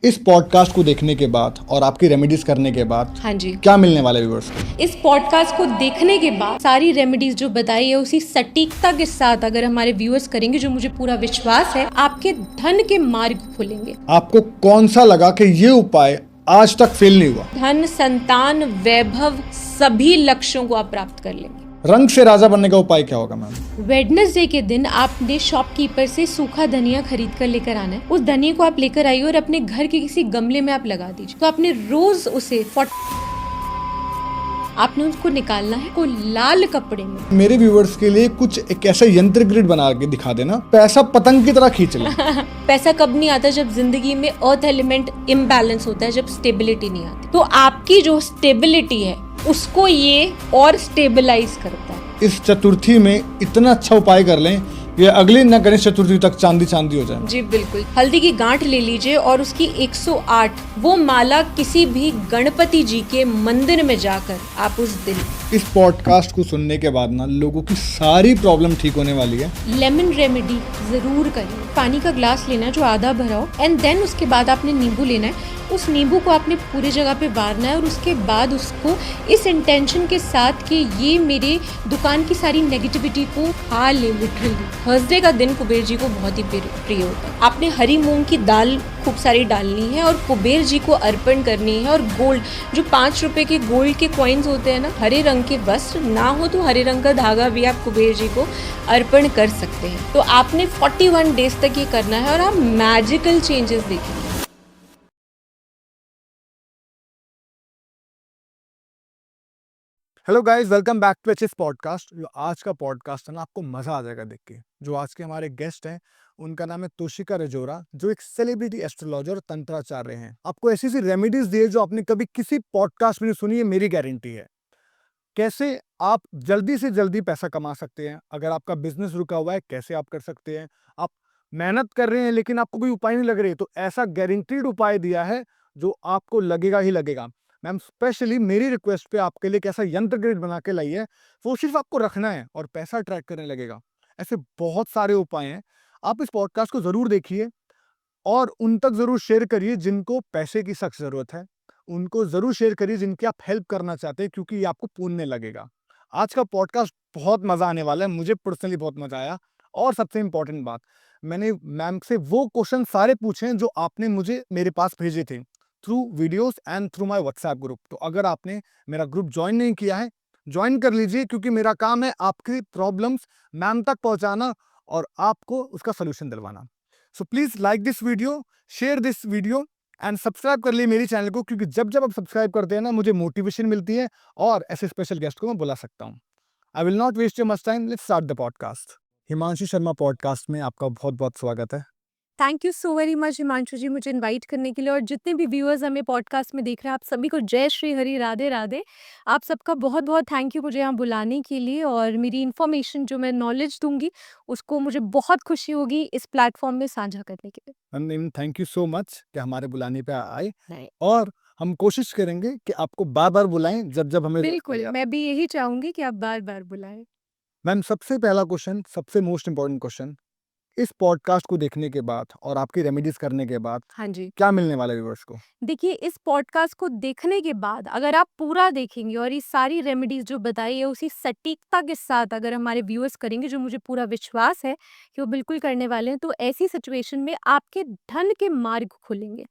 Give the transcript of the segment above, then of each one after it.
इस पॉडकास्ट को देखने के बाद और आपकी रेमेडीज करने के बाद हाँ जी, क्या मिलने वाला है व्यूअर्स को? इस पॉडकास्ट को देखने के बाद सारी रेमेडीज जो बताई है उसी सटीकता के साथ अगर हमारे व्यूअर्स करेंगे, जो मुझे पूरा विश्वास है, आपके धन के मार्ग खुलेंगे। आपको कौन सा लगा कि ये उपाय आज तक फेल नहीं हुआ? धन, संतान, वैभव, सभी लक्ष्यों को आप प्राप्त कर लेंगे। रंग से राजा बनने का उपाय क्या होगा मैम? वेडनेसडे के दिन आपने शॉपकीपर से सूखा धनिया खरीद कर लेकर आना है। उस धनिया को आप लेकर आइए और अपने घर के किसी गमले में आप लगा दीजिए। तो आपने रोज उसे आपने उसको निकालना है को लाल कपड़े में। मेरे व्यूअर्स के लिए कुछ एक ऐसा यंत्र ग्रिड बना के दिखा देना, पैसा पतंग की तरह खींच ले। पैसा कब नहीं आता? जब जिंदगी में अर्थ एलिमेंट इम्बैलेंस होता है, जब स्टेबिलिटी नहीं आती। तो आपकी जो स्टेबिलिटी है उसको ये और स्टेबलाइज करता है। इस चतुर्थी में इतना अच्छा उपाय कर लें कि अगली न गणेश चतुर्थी तक चांदी चांदी हो जाए। जी बिल्कुल। हल्दी की गांठ ले लीजिए और उसकी 108 वो माला किसी भी गणपति जी के मंदिर में जाकर आप उस दिन। इस पॉडकास्ट को सुनने के बाद ना लोगों की सारी प्रॉब्लम ठीक होने वाली है। लेमन रेमेडी जरूर करिए। पानी का ग्लास लेना है जो आधा भरा हो, एंड देन उसके बाद आपने नींबू लेना है। उस नींबू को आपने पूरी जगह पे बारना है और उसके बाद उसको इस इंटेंशन के साथ कि ये मेरे दुकान की सारी नेगेटिविटी को खा ले। लिटरली थर्सडे का दिन कुबेर जी को बहुत ही प्रिय होता है। आपने हरी मूंग की दाल खूब सारी डालनी है और कुबेर जी को अर्पण करनी है। और गोल्ड, जो 5 रुपए के गोल्ड के कॉइन्स होते हैं ना, हरे रंग के वस्त्र ना हो तो हरे रंग का धागा भी आप कुबेर जी को अर्पण कर सकते हैं। तो आपने 41 डेज तक ये करना है और आप मैजिकल चेंजेस देखेंगे। Hello guys, welcome back to HS podcast. जो आज का पॉडकास्ट है ना, आपको मजा आ जाएगा देख के। जो आज के हमारे गेस्ट हैं उनका नाम है तोशिका रजोरा, जो एक सेलिब्रिटी एस्ट्रोलॉजर और तंत्राचार्य हैं। आपको ऐसी ऐसी रेमेडीज दी है जो आपने कभी किसी पॉडकास्ट में नहीं सुनी है, मेरी गारंटी है। कैसे आप जल्दी से जल्दी पैसा कमा सकते हैं, अगर आपका बिजनेस रुका हुआ है कैसे आप कर सकते हैं। आप मेहनत कर रहे हैं लेकिन आपको कोई उपाय नहीं लग रही, तो ऐसा गारंटीड उपाय दिया है जो आपको लगेगा ही लगेगा। मैम स्पेशली मेरी रिक्वेस्ट पे आपके लिए एक ऐसा यंत्र ग्रिड बना के लाई है, वो सिर्फ आपको रखना है और पैसा ट्रैक करने लगेगा। ऐसे बहुत सारे उपाय हैं। आप इस पॉडकास्ट को जरूर देखिए और उन तक जरूर शेयर करिए जिनको पैसे की सख्त जरूरत है। उनको जरूर शेयर करिए जिनकी आप हेल्प करना चाहते हैं, क्योंकि ये आपको पुण्य लगेगा। आज का पॉडकास्ट बहुत मजा आने वाला है, मुझे पर्सनली बहुत मजा आया। और सबसे इंपॉर्टेंट बात, मैंने मैम से वो क्वेश्चन सारे पूछे हैं जो आपने मुझे मेरे पास भेजे थे through videos and through my WhatsApp group. तो अगर आपने मेरा ग्रुप ज्वाइन नहीं किया है, ज्वाइन कर लीजिए, क्योंकि मेरा काम है आपकी प्रॉब्लम्स मैम तक पहुंचाना और आपको उसका सोल्यूशन दिलवाना। So please like this video, share this video and subscribe कर लिए मेरी चैनल को, क्योंकि जब जब आप सब्सक्राइब करते हैं ना, मुझे मोटिवेशन मिलती है और ऐसे स्पेशल गेस्ट को मैं बुला सकता हूँ। I will not waste your much time, let's start the podcast. Himanshu Sharma podcast में आपका बहुत बहुत स्वागत है। Thank you so very much Himanshu ji, मुझे इनवाइट करने के लिए। और जितने भी व्यूअर्स हमें पॉडकास्ट में देख रहे हैं, आप सभी को जय श्री हरि, राधे राधे। आप सबका बहुत बहुत थैंक यू मुझे यहाँ बुलाने के लिए, और मेरी इन्फॉर्मेशन जो मैं नॉलेज दूंगी उसको मुझे बहुत खुशी होगी इस प्लेटफॉर्म में साझा करने के लिए। थैंक यू सो मच कि हमारे बुलाने पे आए, नहीं, और हम कोशिश करेंगे कि आपको बार बार बुलाएं जब जब हमें। बिल्कुल, मैं भी यही चाहूंगी कि आप बार बार बुलाएं। मैम सबसे पहला क्वेश्चन, सबसे मोस्ट इम्पोर्टेंट क्वेश्चन, इस पॉडकास्ट को देखने के बाद और आपकी रेमेडीज करने के बाद हाँ जी, क्या मिलने वाला है व्यूअर्स को? देखिए, इस पॉडकास्ट को देखने के बाद अगर आप पूरा देखेंगे और ये सारी रेमेडीज जो बताई है उसी सटीकता के साथ अगर हमारे व्यूअर्स करेंगे, जो मुझे पूरा विश्वास है कि वो बिल्कुल करने वाले हैं, तो ऐसी सिचुएशन में आपके धन के मार्ग खुलेंगे।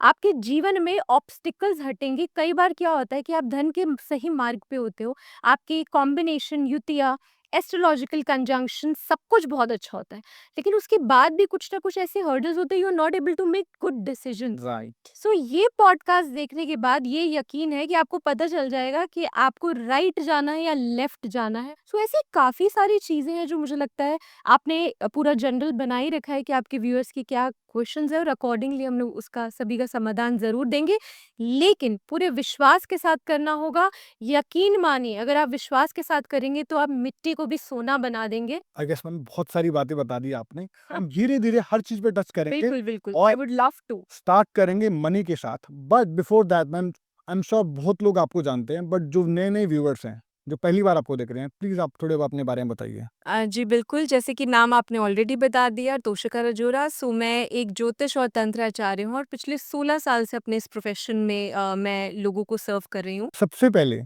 आपके जीवन में ऑब्स्टिकल्स हटेंगे। कई बार क्या होता है कि आप धन के सही मार्ग पे होते हो, आपकी कॉम्बिनेशन, युतिया, एस्ट्रोलॉजिकल कंजंक्शन सब कुछ बहुत अच्छा होता है, लेकिन उसके बाद भी कुछ ना कुछ ऐसे हर्डल्स होते हैं, you are not able to make good decision. Right. So ये पॉडकास्ट देखने के बाद ये यकीन है कि आपको पता चल जाएगा कि आपको राइट जाना है या लेफ्ट जाना है। सो ऐसी काफ़ी सारी चीज़ें हैं जो मुझे लगता है आपने पूरा जनरल बना ही रखा है कि आपके व्यूअर्स की क्या क्वेश्चंस है, और अकॉर्डिंगली हम लोग उसका सभी का समाधान ज़रूर देंगे। लेकिन पूरे विश्वास के साथ करना होगा। यकीन मानिए, अगर आप विश्वास के साथ करेंगे तो आप मिट्टी को भी सोना बना देंगे। आई गेस मैम बहुत सारी बातें बता दी आपने। हम धीरे धीरे हर चीज पे टच करेंगे बिल्कुल बिल्कुल, और I would love to. Start करेंगे मनी के साथ। But before that ma'am, I am sure बहुत लोग आपको जानते हैं, बट जो नए नए व्यूअर्स हैं जो पहली बार आपको देख रहे हैं, प्लीज़ आप थोड़े अपने बारे में बताइए? जी बिल्कुल, जैसे कि नाम आपने ऑलरेडी बता दिया, तोशिका रजोरा। सो मैं एक ज्योतिष और तंत्र आचार्य हूँ और पिछले 16 साल से अपने इस प्रोफ़ेशन में मैं लोगों को सर्व कर रही हूँ। सबसे पहले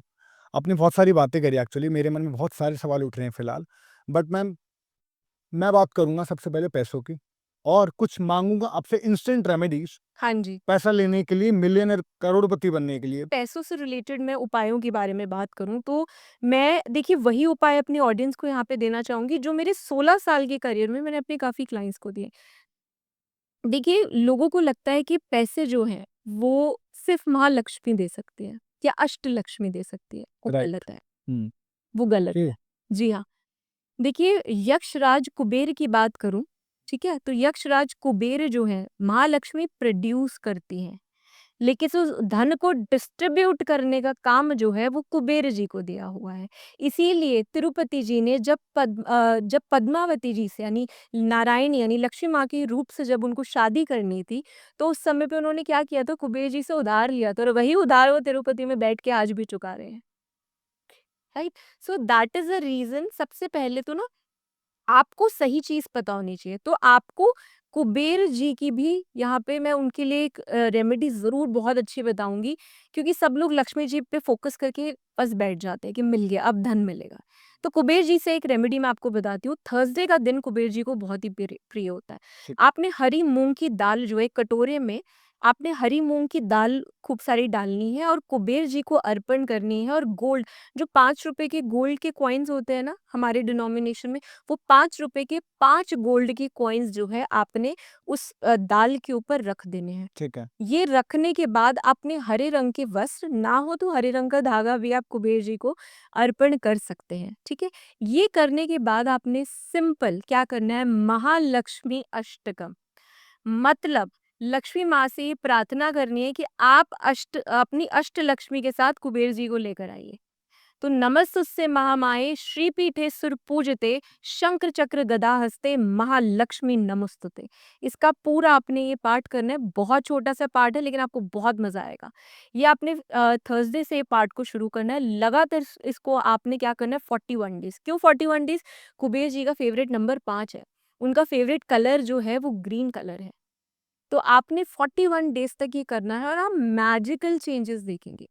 आपने बहुत सारी बातें करी एक्चुअली मेरे मन में बहुत सारे सवाल उठ रहे हैं फ़िलहाल। बट मैम मैं बात करूँगा सबसे पहले पैसों की और कुछ माँगूँगा आपसे इंस्टेंट रेमेडीज़ हाँ जी। पैसा लेने के लिए, मिलियनेयर करोड़पति बनने के लिए। पैसों से रिलेटेड मैं उपायों के बारे में बात करूँ तो मैं देखिए वही उपाय अपनी ऑडियंस को यहाँ पे देना चाहूँगी जो मेरे 16 साल के करियर में मैंने अपने काफ़ी क्लाइंट्स को दिए। देखिए लोगों को लगता है कि पैसे जो हैं वो सिर्फ़ महालक्ष्मी दे सकती है या अष्टलक्ष्मी दे सकती है, वो राइट। गलत है, हुँ। वो गलत ओके। है। जी हाँ। देखिए यक्षराज कुबेर की बात करूँ, ठीक है? तो यक्षराज कुबेर जो है महालक्ष्मी प्रोड्यूस करती हैं। लेकिन उस धन को डिस्ट्रीब्यूट करने का काम जो है वो कुबेर जी को दिया हुआ है। इसीलिए तिरुपति जी ने जब पद्मावती जी से यानी नारायण यानी लक्ष्मी माँ के रूप से जब उनको शादी करनी थी, तो उस समय पे उन्होंने क्या किया था कुबेर जी से उधार लिया था और वही उधार वो तिरुपति में बैठ के आज भी चुका रहे हैं। Right? So that is the reason सबसे पहले तो ना आपको सही चीज़ पता होनी चाहिए। तो आपको कुबेर जी की भी यहाँ पे मैं उनके लिए एक रेमेडी ज़रूर बहुत अच्छी बताऊँगी क्योंकि सब लोग लक्ष्मी जी पे फ़ोकस करके बस बैठ जाते हैं कि मिल गया, अब धन मिलेगा। तो कुबेर जी से एक रेमेडी मैं आपको बताती हूँ। थर्सडे का दिन कुबेर जी को बहुत ही प्रिय होता है। ठीक। आपने हरी मूँग की दाल जो है एक कटोरे में आपने हरी मूँग की दाल खूब सारी डालनी है और कुबेर जी को अर्पण करनी है और गोल्ड जो ₹5 के गोल्ड के कॉइन्स होते हैं ना हमारे डिनोमिनेशन में वो ₹5 के 5 गोल्ड के कॉइन्स जो है आपने उस दाल के ऊपर रख देने हैं। ठीक है। ये रखने के बाद आपने हरे रंग के वस्त्र ना हो तो हरे रंग का धागा भी आप कुबेर जी को अर्पण कर सकते हैं, ठीक है? ये करने के बाद आपने सिंपल क्या करना है महालक्ष्मी अष्टकम मतलब लक्ष्मी माँ से ये प्रार्थना करनी है कि आप अपनी अष्टलक्ष्मी के साथ कुबेर जी को लेकर आइए। तो नमस्तुस्से महामाये श्रीपीठे सुरपूजिते शंकर चक्र गदा हस्ते महालक्ष्मी नमस्तुते। इसका पूरा आपने ये पाठ करना है। बहुत छोटा सा पाठ है लेकिन आपको बहुत मजा आएगा। ये आपने थर्सडे से पाठ को शुरू करना है लगातार इसको आपने क्या करना है 41 डेज। क्यों 41 डेज? कुबेर जी का फेवरेट नंबर 5 है। उनका फेवरेट कलर जो है वो ग्रीन कलर है। तो आपने 41 डेज तक ये करना है और आप मैजिकल चेंजेस देखेंगे।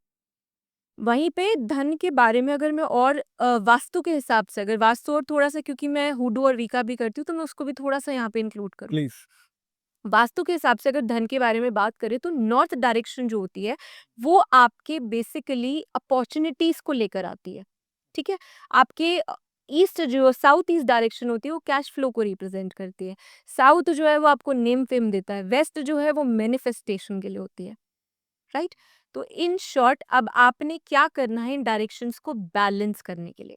वहीं पे धन के बारे में अगर मैं और वास्तु के हिसाब से अगर वास्तु और थोड़ा-सा क्योंकि मैं हुडू और वीका भी करती हूँ, तो मैं उसको भी थोड़ा-सा यहाँ पे इंक्लूड करूँ। प्लीज़। वास्तु के हिसाब से अगर धन के बारे में बात करें तो नॉर्थ डायरेक्शन जो होती है, वो आपके बेसिकली अपॉर्च्युनिटीज़ को लेकर आती है, ठीक है? आपके ईस्ट जो साउथ ईस्ट डायरेक्शन होती है, वो कैश फ्लो को रिप्रेज़ेंट करती है। साउथ जो है वो आपको नेम-फेम देता है, वेस्ट जो है वो मैनिफेस्टेशन के लिए होती है। राइट? तो इन शॉर्ट अब आपने क्या करना है इन डायरेक्शंस को बैलेंस करने के लिए।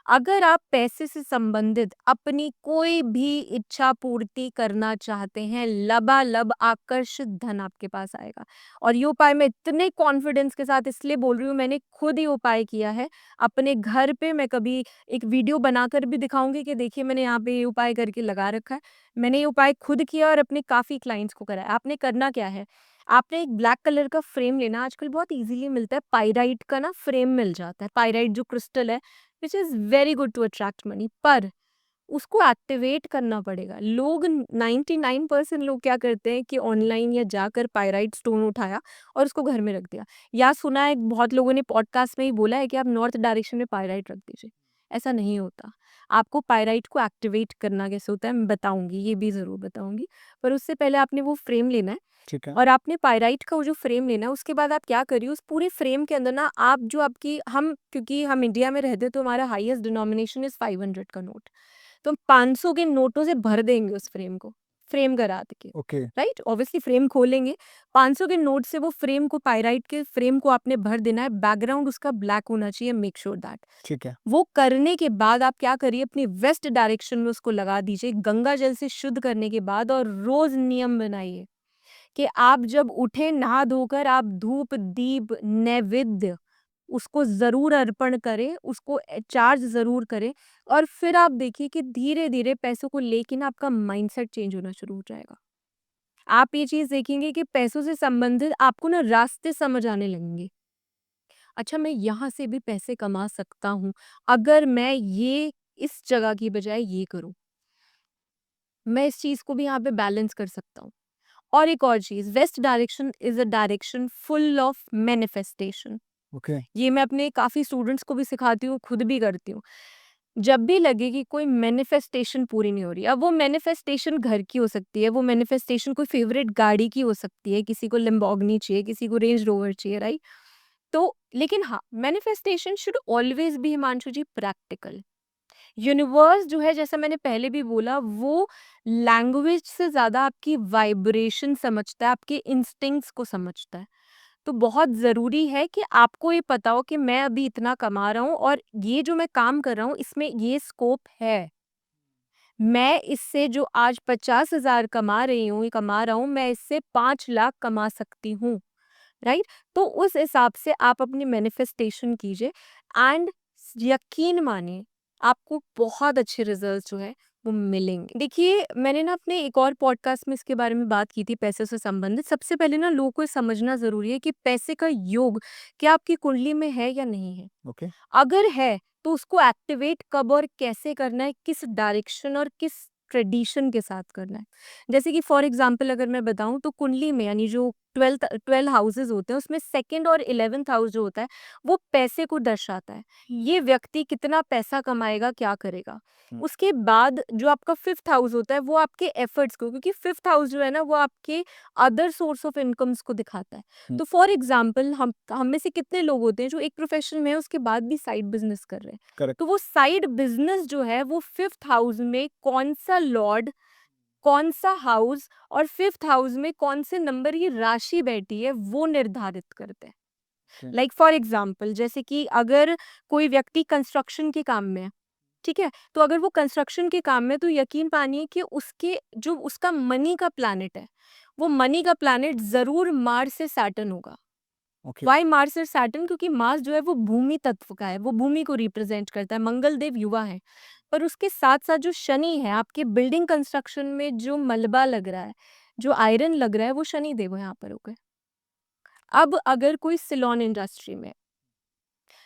अगर आप पैसे से संबंधित अपनी कोई भी इच्छा पूर्ति करना चाहते हैं, लबालब आकर्षित धन आपके पास आएगा। और ये उपाय मैं इतने कॉन्फिडेंस के साथ इसलिए बोल रही हूँ, मैंने खुद ये उपाय किया है। अपने घर पे मैं कभी एक वीडियो बनाकर भी दिखाऊँगी कि देखिए मैंने यहाँ पे ये उपाय करके लगा रखा है। मैंने ये उपाय खुद किया और अपने काफ़ी क्लाइंट्स को कराया। आपने करना क्या है? आपने एक ब्लैक कलर का फ्रेम लेना आजकल बहुत इजीली मिलता है पाइराइट का ना फ्रेम मिल जाता है पाइराइट जो क्रिस्टल है which is very good to attract money पर उसको एक्टिवेट करना पड़ेगा लोग 99% लोग क्या करते हैं कि ऑनलाइन या जाकर पाइराइट स्टोन उठाया और उसको घर में रख दिया या सुना है बहुत लोगों ने पॉडकास्ट में ही बोला है कि आप नॉर्थ डायरेक्शन में पाइराइट रख दीजिए ऐसा नहीं होता आपको पाइराइट को एक्टिवेट करना कैसे होता है मैं बताऊंगी ये भी ज़रूर बताऊंगी पर उससे पहले आपने वो फ्रेम लेना है ठीक है। और आपने पाइराइट का वो जो फ्रेम लेना है उसके बाद आप क्या करिए उस पूरे फ्रेम के अंदर ना आप जो आपकी हम क्योंकि हम इंडिया में रहते हैं तो हमारा हाईएस्ट डिनोमिनेशन इज 500 का नोट तो हम 500 के नोटों से भर देंगे उस फ्रेम को फ्रेम करा के ओके। राइट ऑब्वियसली फ्रेम खोलेंगे 500 के नोट से वो फ्रेम को पाइराइट के फ्रेम को आपने भर देना है बैकग्राउंड उसका ब्लैक होना चाहिए मेक श्योर दैट ठीक है। वो करने के बाद आप क्या करिए अपनी वेस्ट डायरेक्शन में उसको लगा दीजिए गंगा जल से शुद्ध करने के बाद और रोज नियम बनाइए कि आप जब उठे नहा धोकर आप धूप दीप नैवेद्य उसको ज़रूर अर्पण करें, उसको चार्ज ज़रूर करें और फिर आप देखिए कि धीरे-धीरे पैसों को लेके ना आपका माइंडसेट चेंज होना शुरू हो जाएगा। आप ये चीज़ देखेंगे कि पैसों से संबंधित आपको ना रास्ते समझ आने लगेंगे। अच्छा मैं यहाँ से भी पैसे कमा सकता हूँ, अगर मैं ये इस जगह की बजाय ये करूँ। मैं इस चीज़ को भी यहाँ पे बैलेंस कर सकता हूँ। और एक और चीज़, west direction is a direction full of manifestation. Okay, ये मैं अपने काफ़ी स्टूडेंट्स को भी सिखाती हूँ, खुद भी करती हूँ। जब भी लगे कि कोई मैनिफेस्टेशन पूरी नहीं हो रही, अब वो मैनिफेस्टेशन घर की हो सकती है, वो मैनिफेस्टेशन कोई फ़ेवरेट गाड़ी की हो सकती है, किसी को लैम्बोर्गिनी चाहिए, किसी को रेंज रोवर चाहिए, राइट? तो लेकिन हाँ, manifestation should always be, Himanshu ji, practical. Universe जो है, जैसा मैंने पहले भी बोला, वो लैंग्वेज से ज़्यादा आपकी वाइब्रेशन समझता है, आपके इंस्टिंक्ट्स को समझता है। तो बहुत ज़रूरी है कि आपको ये पता हो कि मैं अभी इतना कमा रहा हूँ और ये जो मैं काम कर रहा हूँ इसमें ये स्कोप है। मैं इससे जो आज 50,000 कमा रहा हूँ, मैं इससे 5 लाख कमा सकती हूँ, राइट? तो उस हिसाब से आप अपनी मैनिफेस्टेशन कीजिए एंड यकीन मानिए, आपको बहुत अच्छे रिजल्ट्स जो है वो मिलेंगे। देखिए, मैंने ना अपने एक और पॉडकास्ट में इसके बारे में बात की थी, पैसे से संबंधित। सबसे पहले ना लोगों को ये समझना ज़रूरी है कि पैसे का योग क्या आपकी कुंडली में है या नहीं है? ओके, अगर है, तो उसको एक्टिवेट कब और कैसे करना है, किस डायरेक्शन और किस ट्रेडिशन के साथ करना है। जैसे कि फॉर एग्जांपल अगर मैं बताऊँ, तो कुंडली में यानी जो 12 हाउसेस होते हैं, उसमें सेकंड और 11th हाउस जो होता है, वो पैसे को दर्शाता है। ये व्यक्ति कितना पैसा कमाएगा, क्या करेगा। हुँ, उसके बाद जो आपका 5th हाउस होता है, वो आपके एफर्ट्स को, क्योंकि 5th हाउस जो है ना, वो आपके अदर सोर्स ऑफ इनकम्स को दिखाता है। हुँ, तो फॉर एग्जाम्पल हम में से कितने लोग होते हैं जो एक प्रोफेशन में है, उसके बाद भी साइड बिजनेस कर रहे हैं। करेक्ट, तो वो साइड बिजनेस जो है, वो 5th हाउस में कौन सा लॉर्ड, कौन सा हाउस और 5th हाउस में कौन से नंबर की राशि बैठी है, वो निर्धारित करते हैं। ओके, लाइक फॉर एग्जाम्पल, जैसे कि अगर कोई व्यक्ति कंस्ट्रक्शन के काम में है, ठीक है, तो अगर वो कंस्ट्रक्शन के काम में, तो यकीन मानिए कि उसके जो उसका मनी का प्लैनेट है, वो मनी का प्लैनेट जरूर मार्स से सैटर्न होगा। ओके, वाई मार्स और सैटर्न? क्योंकि मार्स जो है वो भूमि तत्व का है, वो भूमि को रिप्रेजेंट करता है, मंगल देव युवा है। पर उसके साथ साथ जो शनि है, आपके बिल्डिंग कंस्ट्रक्शन में जो मलबा लग रहा है, जो आयरन लग रहा है, वो शनि देव यहाँ पर हो गए। अब अगर कोई सिलोन इंडस्ट्री में,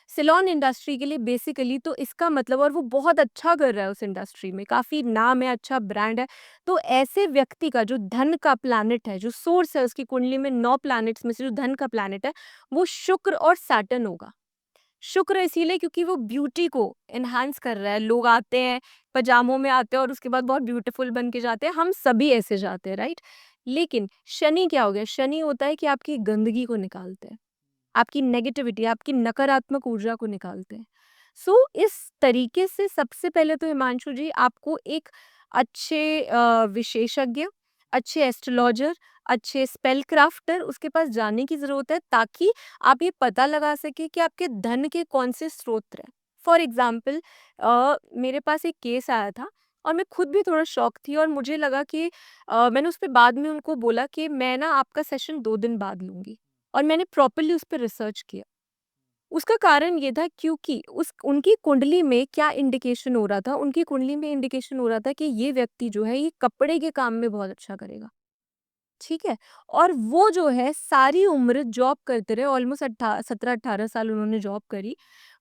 सिलोन इंडस्ट्री के लिए बेसिकली तो इसका मतलब, और वो बहुत अच्छा कर रहा है उस इंडस्ट्री में, काफ़ी नाम है, अच्छा ब्रांड है, तो ऐसे व्यक्ति का जो धन का प्लैनेट है, जो सोर्स है उसकी कुंडली में, 9 प्लैनेट्स में से जो धन का प्लैनेट है, वो शुक्र और सैटर्न होगा। शुक्र इसीलिए क्योंकि वो ब्यूटी को एनहांस कर रहा है। लोग आते हैं, पजामों में आते हैं और उसके बाद बहुत ब्यूटीफुल बन के जाते हैं, हम सभी ऐसे जाते हैं, राइट? लेकिन शनि क्या हो गया? शनि होता है कि आपकी गंदगी को निकालते हैं, आपकी नेगेटिविटी, आपकी नकारात्मक ऊर्जा को निकालते हैं। सो इस तरीके से सबसे पहले तो हिमांशु जी, आपको एक अच्छे विशेषज्ञ, अच्छे एस्ट्रोलॉजर, अच्छे स्पेल क्राफ्टर उसके पास जाने की ज़रूरत है, ताकि आप ये पता लगा सकें कि आपके धन के कौन से स्रोत हैं। फॉर एग्ज़ाम्पल, मेरे पास एक केस आया था और मैं खुद भी थोड़ा शॉक थी, और मुझे लगा कि मैंने उस पे बाद में उनको बोला कि मैं ना आपका सेशन 2 दिन बाद लूँगी। और मैंने प्रॉपर्ली उस पे रिसर्च किया। उसका कारण ये था क्योंकि उस उनकी कुंडली में क्या इंडिकेशन हो रहा था, उनकी कुंडली में इंडिकेशन हो रहा था कि ये व्यक्ति जो है, ये कपड़े के काम में बहुत अच्छा करेगा, ठीक है? और वो जो है सारी उम्र जॉब करते रहे, ऑलमोस्ट 17-18 साल उन्होंने जॉब करी।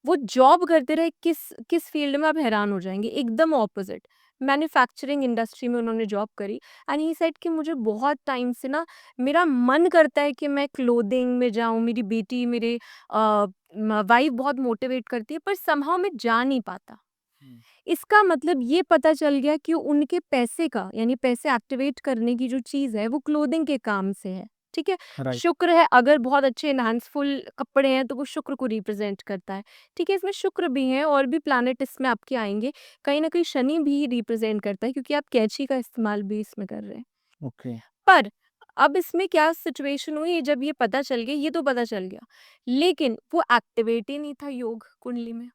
वो जॉब करते रहे किस किस फील्ड में, आप हैरान हो जाएँगे, एकदम ऑपोज़िट। मैन्युफैक्चरिंग इंडस्ट्री में उन्होंने जॉब करी एंड ही सेड कि मुझे बहुत टाइम से ना मेरा मन करता है कि मैं क्लोथिंग में जाऊँ, मेरी बेटी, मेरे वाइफ़ बहुत मोटिवेट करती है, पर समहाउ मैं जा नहीं पाता। हुँ, इसका मतलब ये पता चल गया कि उनके पैसे का, यानी पैसे एक्टिवेट करने की जो चीज़ है, वो क्लोथिंग के काम से है, ठीक है? राइट, शुक्र है, अगर बहुत अच्छे एनहांसफुल कपड़े हैं, तो वो शुक्र को रिप्रेज़ेंट करता है, ठीक है? इसमें शुक्र भी हैं और भी प्लैनेट इसमें आपके आएँगे। कहीं न कहीं शनि भी रिप्रेज़ेंट करता है, क्योंकि आप कैंची का इस्तेमाल भी इसमें कर रहे हैं। ओके, पर अब इसमें क्या सिचुएशन हुई, जब ये पता चल गया, ये तो पता चल गया, लेकिन वो एक्टिवेट ही नहीं था योग कुंडली में।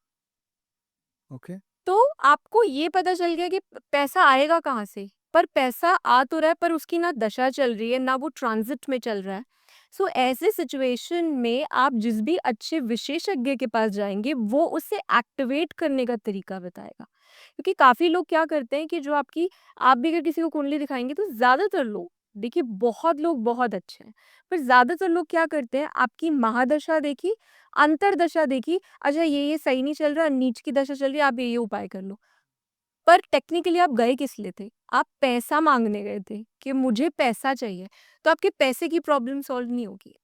ओके, तो आपको ये पता चल गया कि पैसा आएगा कहाँ से? पर पैसा आ तो रहा है, पर उसकी ना दशा चल रही है, ना वो ट्रांज़िट में चल रहा है। सो ऐसे सिचुएशन में आप जिस भी अच्छे विशेषज्ञ के पास जाएँगे, वो उसे एक्टिवेट करने का तरीका बताएगा। क्योंकि काफ़ी लोग क्या करते हैं कि जो आपकी, आप भी अगर किसी को कुंडली दिखाएँगे, तो ज़्यादातर लोग देखिए बहुत लोग बहुत अच्छे हैं, पर ज़्यादातर लोग क्या करते हैं, आपकी महादशा देखी, अंतर्दशा देखी, अच्छा ये सही नहीं चल रहा, नीच की दशा चल रही है, आप ये उपाय कर लो। पर टेक्निकली आप गए किस लिए थे? आप पैसा माँगने गए थे कि मुझे पैसा चाहिए, तो आपके पैसे की प्रॉब्लम सॉल्व नहीं होगी।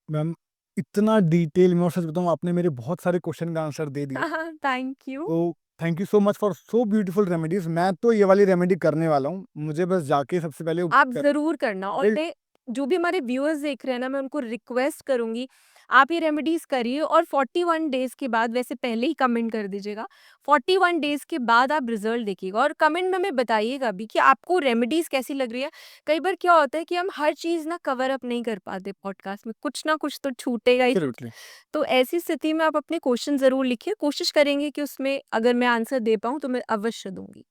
मैम, इतना डिटेल में, और सच बताऊँ आपने मेरे बहुत सारे क्वेश्चन का आंसर दे दिए। Thank you. तो thank you so much for so beautiful remedies. मैं तो ये वाली रेमेडी करने वाला हूँ। मुझे बस जाके सबसे पहले आप कर ज़रूर करना, और बिल्ड मैं जो भी हमारे व्यूअर्स देख रहे हैं ना, मैं उनको रिक्वेस्ट करूँगी, आप ये रेमेडीज़ करिए और 41 डेज़ के बाद, वैसे पहले ही कमेंट कर दीजिएगा, 41 डेज़ के बाद आप रिज़ल्ट देखिएगा और कमेंट में हमें बताइएगा भी कि आपको रेमेडीज़ कैसी लग रही है। कई बार क्या होता है कि हम हर चीज़ ना कवर अप नहीं कर पाते पॉडकास्ट में, कुछ ना कुछ तो छूटेगा ही। एब्सोल्युटली। तो ऐसी स्थिति में आप अपने क्वेश्चन ज़रूर लिखिए, कोशिश करेंगे कि उसमें अगर मैं आंसर दे पाऊँ तो मैं अवश्य दूँगी।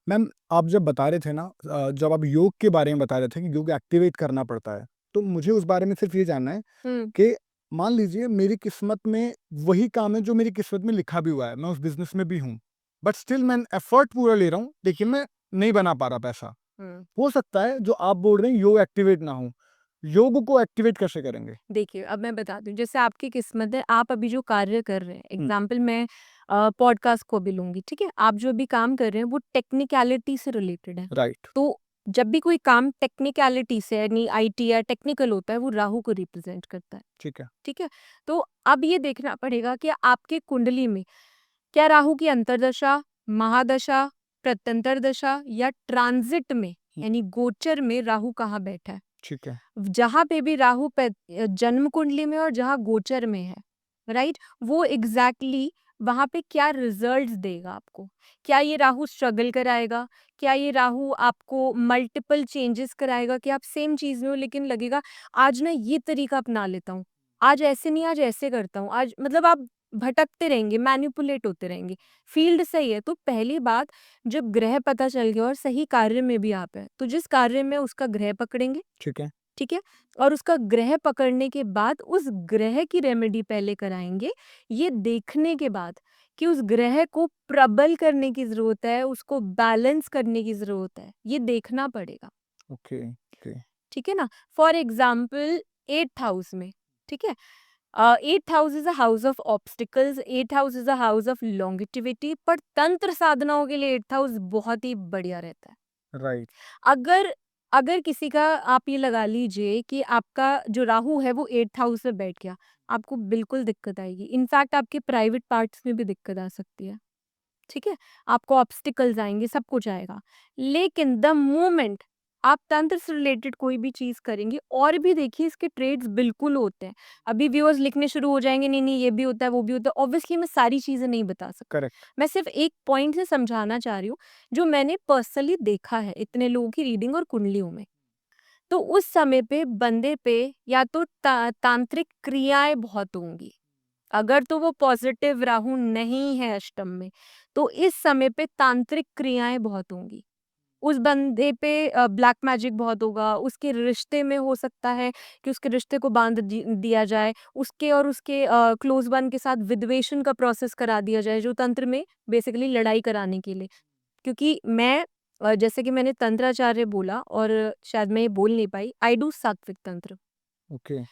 मैम, आप जब बता रहे थे ना, जब आप योग के बारे में बता रहे थे कि योग एक्टिवेट करना पड़ता है, तो मुझे उस बारे में सिर्फ़ ये जानना है हुँ। कि मान लीजिए मेरी किस्मत में वही काम है जो मेरी किस्मत में लिखा भी हुआ है, मैं उस बिज़नेस में भी हूँ, बट स्टिल मैं एफर्ट पूरा ले रहा हूँ, लेकिन मैं नहीं बना पा रहा पैसा। हुँ। हो सकता है जो आप बोल रहे हैं योग एक्टिवेट ना हो, योग को एक्टिवेट कैसे करेंगे? देखिए, अब मैं बताती हूँ, जैसे आपकी किस्मत है, आप अभी जो कार्य कर रहे हैं, हुँ, एग्ज़ाम्पल मैं पॉडकास्ट को भी लूँगी, ठीक है? आप जो भी काम कर रहे हैं, वो टेक्निकैलिटी से रिलेटेड है। राइट, तो जब भी कोई काम टेक्निकैलिटी से, यानी आईटी या टेक्निकल होता है, वो राहु को रिप्रेज़ेंट करता है, ठीक है, ठीक है? तो अब ये देखना पड़ेगा कि आपके कुंडली में क्या राहु की अंतर्दशा, महादशा, प्रत्यंतर दशा या ट्रांज़िट में, हुँ, यानी गोचर में राहु कहाँ बैठा है? ठीक है, जहाँ पे भी राहु जन्म कुंडली में और जहाँ गोचर में है, राइट, वो एग्जैक्टली वहां पे क्या रिजल्ट्स देगा आपको। क्या ये राहु स्ट्रगल कराएगा, क्या ये राहु आपको मल्टीपल चेंजेस कराएगा कि आप सेम चीज में हो लेकिन लगेगा आज ना ये तरीका अपना लेता हूँ, आज ऐसे नहीं, आज ऐसे करता हूँ, आज मतलब आप भटकते रहेंगे, मैनिपुलेट होते रहेंगे। फील्ड सही है तो पहली बात, जब ग्रह पता चल गया और सही कार्य में भी आप है, तो जिस कार्य में उसका ग्रह पकड़ेंगे, ठीक है, ठीक है? और उसका ग्रह पकड़ने के बाद उस ग्रह की रेमेडी पहले कराएँगे, ये देखने के बाद कि उस ग्रह को प्रबल करने की ज़रूरत है, उसको बैलेंस करने की ज़रूरत है, ये देखना पड़ेगा, ओके, ओके, ठीक है ना? फॉर एग्ज़ाम्पल 8th हाउस में, ठीक है? 8th house is a house of obstacles, 8th house is a house of longevity, पर तंत्र साधनाओं के लिए 8th हाउस बहुत ही बढ़िया रहता है। राइट, अगर अगर किसी का, आप ये लगा लीजिए कि आपका जो राहु है वो 8th हाउस में बैठ गया, आपको बिल्कुल दिक्कत आएगी। इनफैक्ट आपके प्राइवेट पार्ट्स में भी दिक्कत आ सकती है, ठीक है? आपको ऑब्स्टिकल्स आएँगे, सब कुछ आएगा। लेकिन द मोमेंट आप तंत्र से रिलेटेड कोई भी चीज़ करेंगे, और भी देखिए इसके ट्रेड्स बिल्कुल होते हैं। अभी व्यूअर्स लिखने शुरू हो जाएँगे, नहीं-नहीं ये भी होता है, वो भी होता है। ऑब्वियसली मैं सारी चीज़ें नहीं बता सकती। करेक्ट, मैं सिर्फ़ एक पॉइंट से समझाना चाह रही हूँ, जो मैंने पर्सनली देखा है इतने लोगों की रीडिंग और कुंडलियों में। तो उस समय पे बंदे पे या तो तांत्रिक क्रियाएँ बहुत होंगी। अगर तो वो पॉजिटिव राहु नहीं है अष्टम में, तो इस समय पे तांत्रिक क्रियाएँ बहुत होंगी। उस बंदे पे ब्लैक मैजिक बहुत होगा, उसके रिश्ते में हो सकता है कि उसके रिश्ते को बाँध दिया जाए, उसके और उसके क्लोज़ वन के साथ विद्वेषण का प्रोसेस करा दिया जाए, जो तंत्र में बेसिकली लड़ाई कराने के लिए। क्योंकि मैं जैसे कि मैंने तंत्राचार्य बोला और शायद मैं ये बोल नहीं पाई, आई डू सात्विक तंत्र। ओके,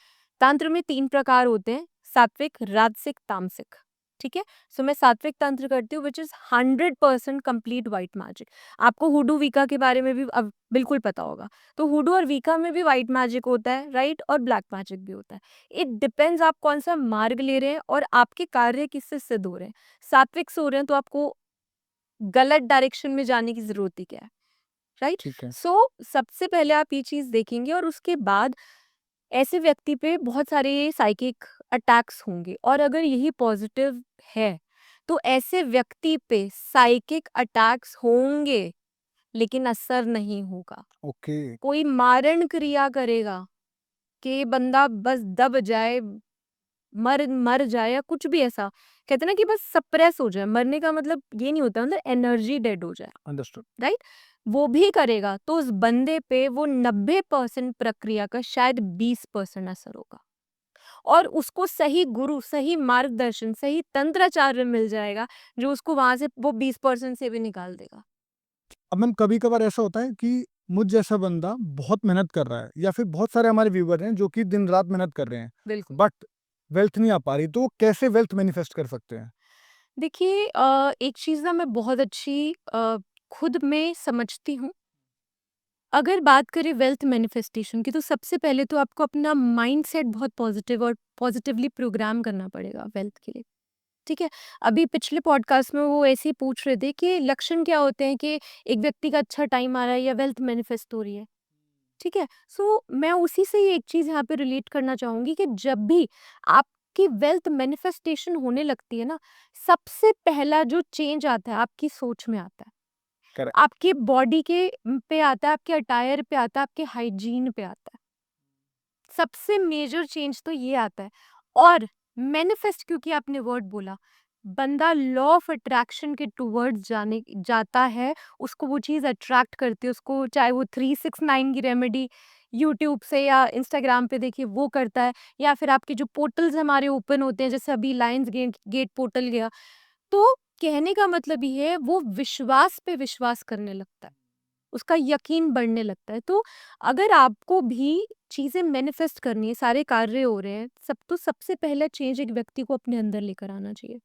तंत्र में 3 प्रकार होते हैं, सात्विक, राजसिक, तामसिक, ठीक है? सो मैं सात्विक तंत्र करती हूँ which is 100% complete white magic. आपको हुडू वीका के बारे में भी अब बिल्कुल पता होगा। तो हुडू और वीका में भी व्हाइट मैजिक होता है, राइट? और ब्लैक मैजिक भी होता है। इट डिपेंड्स आप कौन-सा मार्ग ले रहे हैं और आपके कार्य किससे सिद्ध हो रहे हैं। सात्विक से हो रहे हैं तो आपको गलत डायरेक्शन में जाने की ज़रूरत ही क्या है, राइट? ठीक है, सो सबसे पहले आप ये चीज़ देखेंगे और उसके बाद ऐसे व्यक्ति पे बहुत सारे साइकिक अटैक्स होंगे, और अगर यही पॉजिटिव है, तो ऐसे व्यक्ति पे साइकिक अटैक्स होंगे, लेकिन असर नहीं होगा। ओके, कोई मारण क्रिया करेगा कि बंदा बस दब जाए, मर मर जाए या कुछ भी ऐसा। कहते हैं ना कि बस सप्रेस हो जाए, मरने का मतलब ये नहीं होता, मतलब एनर्जी डेड हो जाए। Understood, right? वो भी करेगा तो उस बंदे पे वो 90% प्रक्रिया का शायद 20% असर होगा, और उसको सही गुरु, सही मार्गदर्शन, सही तंत्राचार्य मिल जाएगा, जो उसको वहां से वो 20% से भी निकाल देगा। अब मैम कभी-कभार ऐसा होता है कि मुझ जैसा बंदा बहुत मेहनत कर रहा है या फिर बहुत सारे हमारे व्यूअर हैं जो कि दिन रात मेहनत कर रहे हैं, बिल्कुल। बट वेल्थ नहीं आ पा रही, तो वो कैसे वेल्थ मैनिफेस्ट कर सकते हैं? देखिए एक चीज़ ना मैं बहुत अच्छी खुद में समझती हूँ। अगर बात करें वेल्थ मैनिफेस्टेशन की, तो सबसे पहले तो आपको अपना माइंडसेट बहुत पॉजिटिव और पॉजिटिवली प्रोग्राम करना पड़ेगा वेल्थ के लिए। ठीक है? अभी पिछले पॉडकास्ट में वो ऐसे ही पूछ रहे थे कि लक्षण क्या होते हैं कि एक व्यक्ति का अच्छा टाइम आ रहा है या वेल्थ मैनिफेस्ट हो रही है। ठीक है? सो मैं उसी से ही एक चीज़ यहाँ पे रिलेट करना चाहूँगी कि जब भी आपकी वेल्थ मैनिफेस्टेशन होने लगती है ना, सबसे पहला जो चेंज आता है आपकी सोच में आता है। करेक्ट। आपके बॉडी के पे आता है, आपके अटायर पे आता है, आपके हाइजीन पे आता है। सबसे मेजर चेंज तो ये आता है। और मैनिफेस्ट, क्योंकि आपने वर्ड बोला, बंदा लॉ ऑफ अट्रैक्शन के टूवर्ड्स जाने जाता है, उसको वो चीज़ अट्रैक्ट करती है, उसको चाहे वो 369 की रेमेडी यूट्यूब से या इंस्टाग्राम पे देखिए वो करता है, या फिर आपके जो पोर्टल्स हमारे ओपन होते हैं, जैसे अभी लायंस गेट गेट पोर्टल गया, तो कहने का मतलब ये है वो विश्वास पे विश्वास करने लगता है, उसका यकीन बढ़ने लगता है। तो अगर आपको भी चीज़ें मैनिफेस्ट करनी है, सारे कार्य हो रहे हैं, सब तो सबसे पहला चेंज एक व्यक्ति को अपने अंदर लेकर आना चाहिए।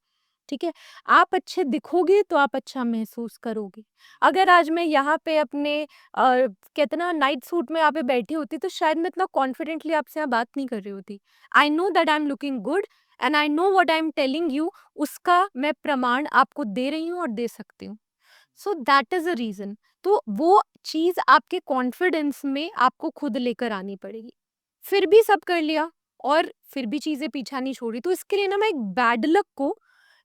ठीक है? आप अच्छे दिखोगे तो आप अच्छा महसूस करोगे। अगर आज मैं यहाँ पे अपने कहते हैं ना नाइट सूट में यहाँ पे बैठी होती, तो शायद मैं इतना कॉन्फिडेंटली आपसे यहाँ बात नहीं कर रही होती। I know that I am looking good and I know what I am telling you, उसका मैं प्रमाण आपको दे रही हूँ और दे सकती हूँ। So that is a reason. तो वो चीज़ आपके कॉन्फिडेंस में आपको खुद लेकर आनी पड़ेगी। फिर भी सब कर लिया और फिर भी चीज़ें पीछा नहीं छोड़ी, तो इसके लिए ना मैं एक बैड लक को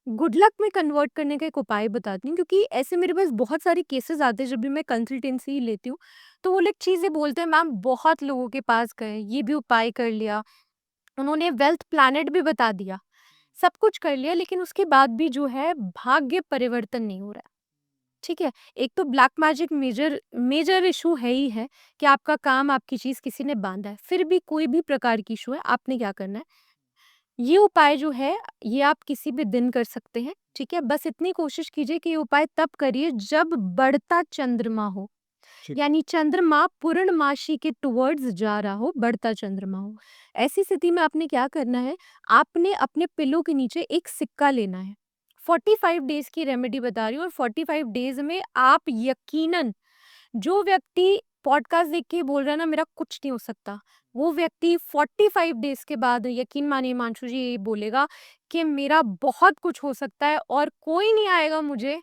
गुड लक में कन्वर्ट करने का एक उपाय बताती हूँ, क्योंकि ऐसे मेरे पास बहुत सारे केसेस आते हैं जब भी मैं कंसल्टेंसी लेती हूँ। तो वो लोग चीज़ें बोलते हैं, मैम बहुत लोगों के पास गए, ये भी उपाय कर लिया, उन्होंने वेल्थ प्लैनेट भी बता दिया, सब कुछ कर लिया, लेकिन उसके बाद भी जो है भाग्य परिवर्तन नहीं हो रहा है। ठीक है? एक तो black magic major major issue है ही है कि आपका काम, आपकी चीज़ किसी ने बाँधा है। फिर भी कोई भी प्रकार की इश्यू है, आपने क्या करना है, ये उपाय जो है, ये आप किसी भी दिन कर सकते हैं। ठीक है? बस इतनी कोशिश कीजिए कि ये उपाय तब करिए जब बढ़ता चंद्रमा हो। ठीक। यानी चंद्रमा पूर्णमासी के टुवर्ड्स जा रहा हो, बढ़ता चंद्रमा हो। ऐसी स्थिति में आपने क्या करना है, आपने अपने पिलो के नीचे एक सिक्का लेना है। 45 डेज़ की रेमेडी बता रही हूँ, और 45 डेज़ में आप यकीनन, जो व्यक्ति पॉडकास्ट देख के बोल रहा है ना मेरा कुछ नहीं हो सकता, वो व्यक्ति 45 डेज़ के बाद यकीन मानिए हिमांशु जी ये बोलेगा कि मेरा बहुत कुछ हो सकता है और कोई नहीं आएगा मुझे,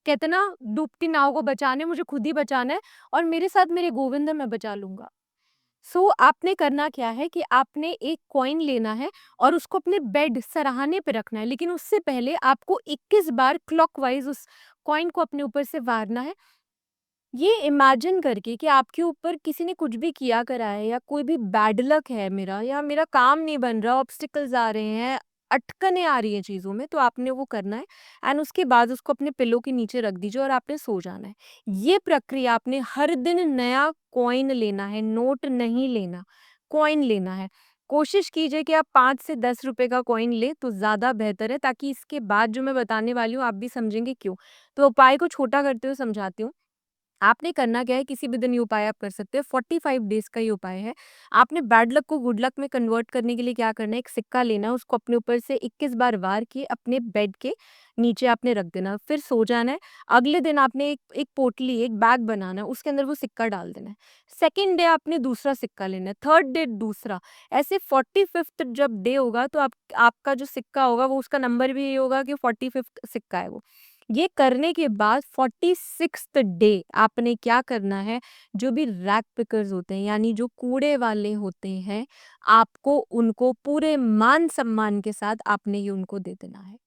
कहते हैं ना डूबती नाव को बचाने, मुझे खुद ही बचाना है और मेरे साथ मेरे गोविंद है, मैं बचा लूँगा। सो आपने करना क्या है कि आपने एक कॉइन लेना है और उसको अपने बेड सराहने पे रखना है, लेकिन उससे पहले आपको 21 बार क्लॉकवाइज़ उस कॉइन को अपने ऊपर से वारना है। ये इमेजिन करके कि आपके ऊपर किसी ने कुछ भी किया करा है, या कोई भी बैड लक है मेरा, या मेरा काम नहीं बन रहा, ऑब्स्टिकल्स आ रहे हैं, अटकनें आ रही हैं चीज़ों में, तो आपने वो करना है एंड उसके बाद उसको अपने पिलो के नीचे रख दीजिए और आपने सो जाना है। ये प्रक्रिया आपने हर दिन नया कॉइन लेना है, नोट नहीं लेना, कॉइन लेना है। कोशिश कीजिए कि आप 5 से 10 रुपए का कॉइन लें तो ज़्यादा बेहतर है, ताकि इसके बाद जो मैं बताने वाली हूँ आप भी समझेंगे क्यों। तो उपाय को छोटा करते हुए समझाती हूँ। आपने करना क्या है, किसी भी दिन ये उपाय आप कर सकते हो, 45 डेज़ का ये उपाय है। आपने बैड लक को गुड लक में कन्वर्ट करने के लिए क्या करना है, एक सिक्का लेना है, उसको अपने ऊपर से 21 बार वार के अपने बेड के नीचे आपने रख देना, फिर सो जाना है। अगले दिन आपने एक एक पोटली, एक बैग बनाना है, उसके अंदर वो सिक्का डाल देना है। सेकंड डे आपने दूसरा सिक्का लेना है, थर्ड डे दूसरा, ऐसे 45th जब डे होगा तो आप आपका जो सिक्का होगा वो उसका नंबर भी ये होगा कि 45th सिक्का है वो। ये करने के बाद 46th डे आपने क्या करना है, जो भी रैग पिकर्स होते हैं यानी जो कूड़े वाले होते हैं, आपको उनको पूरे मान-सम्मान के साथ आपने ये उनको दे देना है।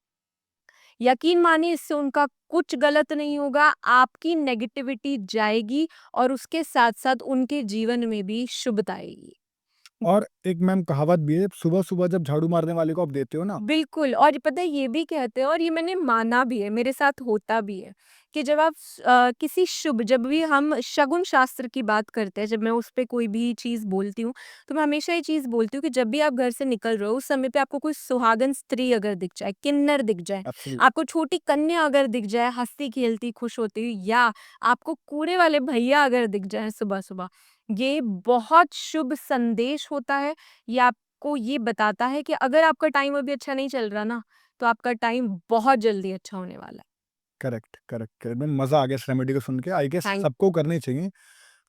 यकीन मानिए इससे उनका कुछ गलत नहीं होगा, आपकी नेगेटिविटी जाएगी और उसके साथ-साथ उनके जीवन में भी शुभता आएगी। और एक मैम कहावत भी है, सुबह-सुबह जब झाड़ू मारने वाले को आप देते हो ना, बिल्कुल। और पता है ये भी कहते हैं और ये मैंने माना भी है, मेरे साथ होता भी है कि जब आप किसी शुभ जब भी हम शगुन शास्त्र की बात करते हैं, जब मैं उस पे कोई भी चीज़ बोलती हूँ, तो मैं हमेशा ये चीज़ बोलती हूँ कि जब भी आप घर से निकल रहे हो, उस समय पे आपको कोई सुहागन स्त्री अगर दिख जाए, किन्नर दिख जाए, एब्सोल्यूट आपको छोटी कन्या अगर दिख जाए, हँसती-खेलती, खुश होती हुई, या आपको कूड़े वाले भैया अगर दिख जाएँ सुबह-सुबह, ये बहुत शुभ संदेश होता है। ये आपको ये बताता है कि अगर आपका टाइम अभी अच्छा नहीं चल रहा ना, तो आपका टाइम बहुत जल्दी अच्छा होने वाला है। Correct, correct, correct. मैम मज़ा आ गया इस रेमेडी को सुन के। आई गेस थैंक सबको करनी चाहिए।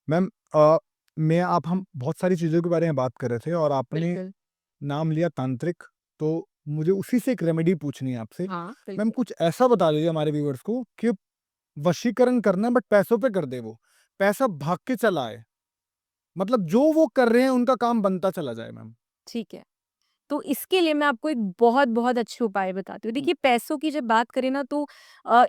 मैम हम बहुत सारी चीज़ों के बारे में बात कर रहे थे और आपने बिल्कुल। नाम लिया तांत्रिक, तो मुझे उसी से एक रेमेडी पूछनी है आपसे। हाँ, मैम बिल्कुल। कुछ ऐसा बता दीजिए हमारे व्यूअर्स को कि वशीकरण करना है बट पैसों पे कर दे वो। पैसा भाग के चला आए। मतलब जो वो कर रहे हैं उनका काम बनता चला जाए मैम। ठीक है। तो इसके लिए मैं आपको एक बहुत-बहुत अच्छे उपाय बताती हूँ। हुँ, देखिए पैसों की जब बात करें ना तो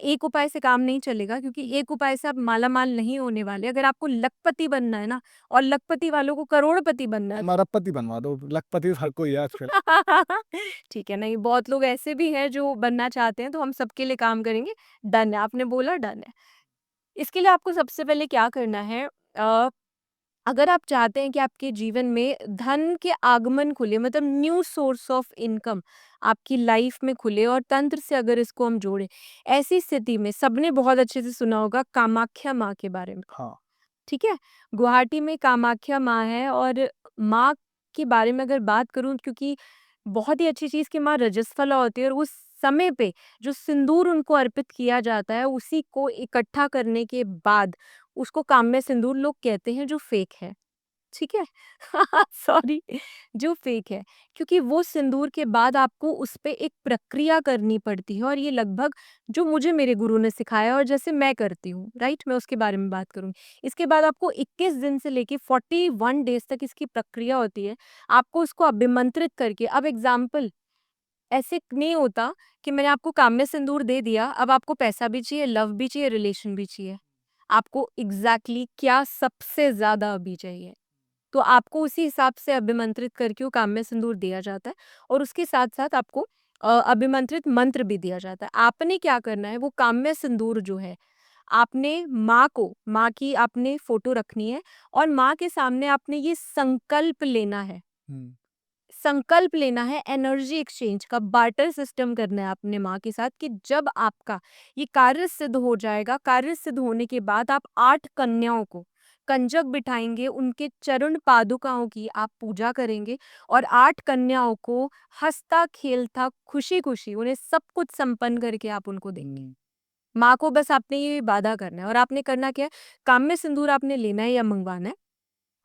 एक उपाय से काम नहीं चलेगा क्योंकि एक उपाय से आप माला-माल नहीं होने वाले। अगर आपको लखपति बनना है ना और लखपति वालों को करोड़पति बनना है। हम अरबपति बनवा दो, लखपति हर कोई है आजकल। ठीक है, नहीं बहुत लोग ऐसे भी हैं जो बनना चाहते हैं तो हम सबके लिए काम करेंगे। डन है, आपने बोला डन है। इसके लिए आपको सबसे पहले क्या करना है, अ अगर आप चाहते हैं कि आपके जीवन में धन के आगमन खुले, मतलब न्यू सोर्स ऑफ इनकम आपकी लाइफ में खुले और तंत्र से अगर इसको हम जोड़ें, ऐसी स्थिति में सबने बहुत अच्छे से सुना होगा कामाख्या माँ के बारे में। हाँ, ठीक है, गुवाहाटी में कामाख्या माँ है और माँ के बारे में अगर बात करूं, क्योंकि बहुत ही अच्छी चीज़ कि माँ रजस्वला होती है और उस समय पे जो सिंदूर उनको अर्पित किया जाता है उसी को इकट्ठा करने के बाद उसको काम्य सिंदूर लोग कहते हैं जो फेक है। ठीक है? सॉरी, जो फेक है, क्योंकि वो सिंदूर के बाद आपको उस पे एक प्रक्रिया करनी पड़ती है और ये लगभग जो मुझे मेरे गुरु ने सिखाया और जैसे मैं करती हूँ, राइट? मैं उसके बारे में बात करूँगी। इसके बाद आपको 21 दिन से लेके 41 डेज़ तक इसकी प्रक्रिया होती है। आपको उसको अभिमंत्रित करके, अब एग्ज़ाम्पल ऐसे नहीं होता कि मैंने आपको काम्य सिंदूर दे दिया, अब आपको पैसा भी चाहिए, लव भी चाहिए, रिलेशन भी चाहिए। आपको एग्ज़ैक्टली क्या सबसे ज़्यादा अभी चाहिए? तो आपको उसी हिसाब से अभिमंत्रित करके वो काम्य सिंदूर दिया जाता है और उसके साथ-साथ आपको अभिमंत्रित मंत्र भी दिया जाता है। आपने क्या करना है, वो काम्य सिंदूर जो है, आपने माँ की आपने फ़ोटो रखनी है और माँ के सामने आपने ये हुँ, संकल्प लेना है एनर्जी एक्सचेंज का, बार्टर सिस्टम करना है अपने माँ के साथ कि जब आपका ये कार्य सिद्ध हो जाएगा, कार्य सिद्ध होने के बाद आप 8 कन्याओं को कंजक बिठाएँगे, उनके चरण पादुकाओं की आप पूजा करेंगे और 8 कन्याओं को हँसता-खेलता, खुशी-खुशी उन्हें सब कुछ संपन्न करके आप उनको देंगे। हुँ, माँ को बस आपने ये वादा करना है और आपने करना क्या है, काम्य सिंदूर आपने लेना है या मँगवाना है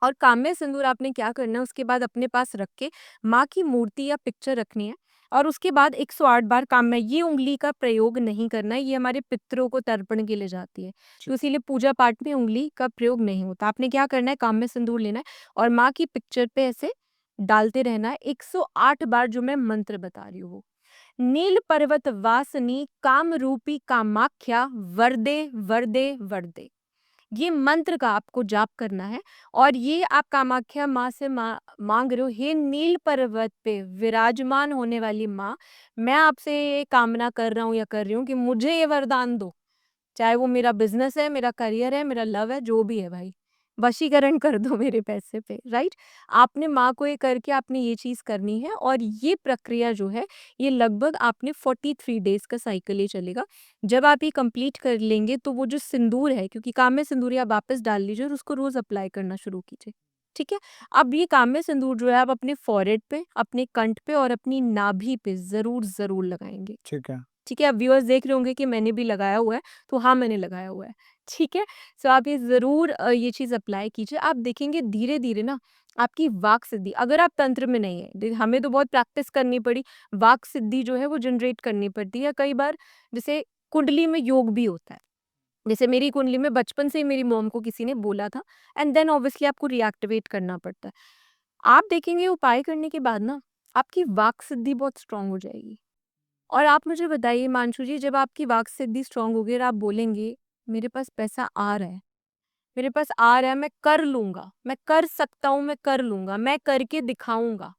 और काम्य सिंदूर आपने क्या करना है, उसके बाद अपने पास रख के माँ की मूर्ति या पिक्चर रखनी है और उसके बाद 108 बार काम्य, ये उँगली का प्रयोग नहीं करना है, ये हमारे पितरों को तर्पण के लिए जाती है। जी, तो इसीलिए पूजा पाठ में उँगली का प्रयोग नहीं होता। आपने क्या करना है, काम्य सिंदूर लेना है और माँ की पिक्चर पे ऐसे डालते रहना है 108 बार, जो मैं मंत्र बता रही हूँ वो। नील पर्वत वासिनी काम रूपी कामाख्या वरदे वरदे वरदे, ये मंत्र का आपको जाप करना है और ये आप कामाख्या माँ से मांग रहे हो, हे नील पर्वत पे विराजमान होने वाली माँ, मैं आपसे ये कामना कर रहा हूँ या कर रही हूँ कि मुझे ये वरदान दो, चाहे वो मेरा बिजनेस है, मेरा करियर है, मेरा लव है, जो भी है भाई, वशीकरण कर दो मेरे पैसे पे, राइट? आपने माँ को ये करके आपने ये चीज़ करनी है और ये प्रक्रिया जो है, ये लगभग आपने 43 डेज़ का साइकिल ये चलेगा। जब आप ये कंप्लीट कर लेंगे तो वो जो सिंदूर है, क्योंकि काम्य सिंदूर ये आप वापस डाल लीजिए और उसको रोज़ अप्लाई करना शुरू कीजिए, ठीक है? अब ये काम्य सिंदूर जो है आप अपने फ़ॉरहेड पे, अपने कंठ पे और अपनी नाभि पे ज़रूर लगाएँगे। ठीक है। ठीक है, अब व्यूअर्स देख रहे होंगे कि मैंने भी लगाया हुआ है, तो हाँ, मैंने लगाया हुआ है, ठीक है? सो आप ये ज़रूर ये चीज़ अप्लाई कीजिए, आप देखेंगे धीरे-धीरे ना आपकी वाक सिद्धि, अगर आप तंत्र में नहीं हैं, दे हमें तो बहुत प्रैक्टिस करनी पड़ी, वाक सिद्धि जो है वो जनरेट करनी पड़ती है, कई बार जैसे कुंडली में योग भी होता है, जैसे मेरी कुंडली में बचपन से ही मेरी मॉम को किसी ने बोला था एंड देन ऑब्वियसली आपको रिएक्टिवेट करना पड़ता है। आप देखेंगे उपाय करने के बाद ना, आपकी वाक सिद्धि बहुत स्ट्रॉन्ग हो जाएगी। और आप मुझे बताइए हिमांशु जी, जब आपकी वाक सिद्धि स्ट्रांग होगी और आप बोलेंगे मेरे पास पैसा आ रहा है, मेरे पास आ रहा है, मैं कर लूँगा, मैं कर सकता हूँ, मैं कर लूँगा, मैं करके दिखाऊँगा,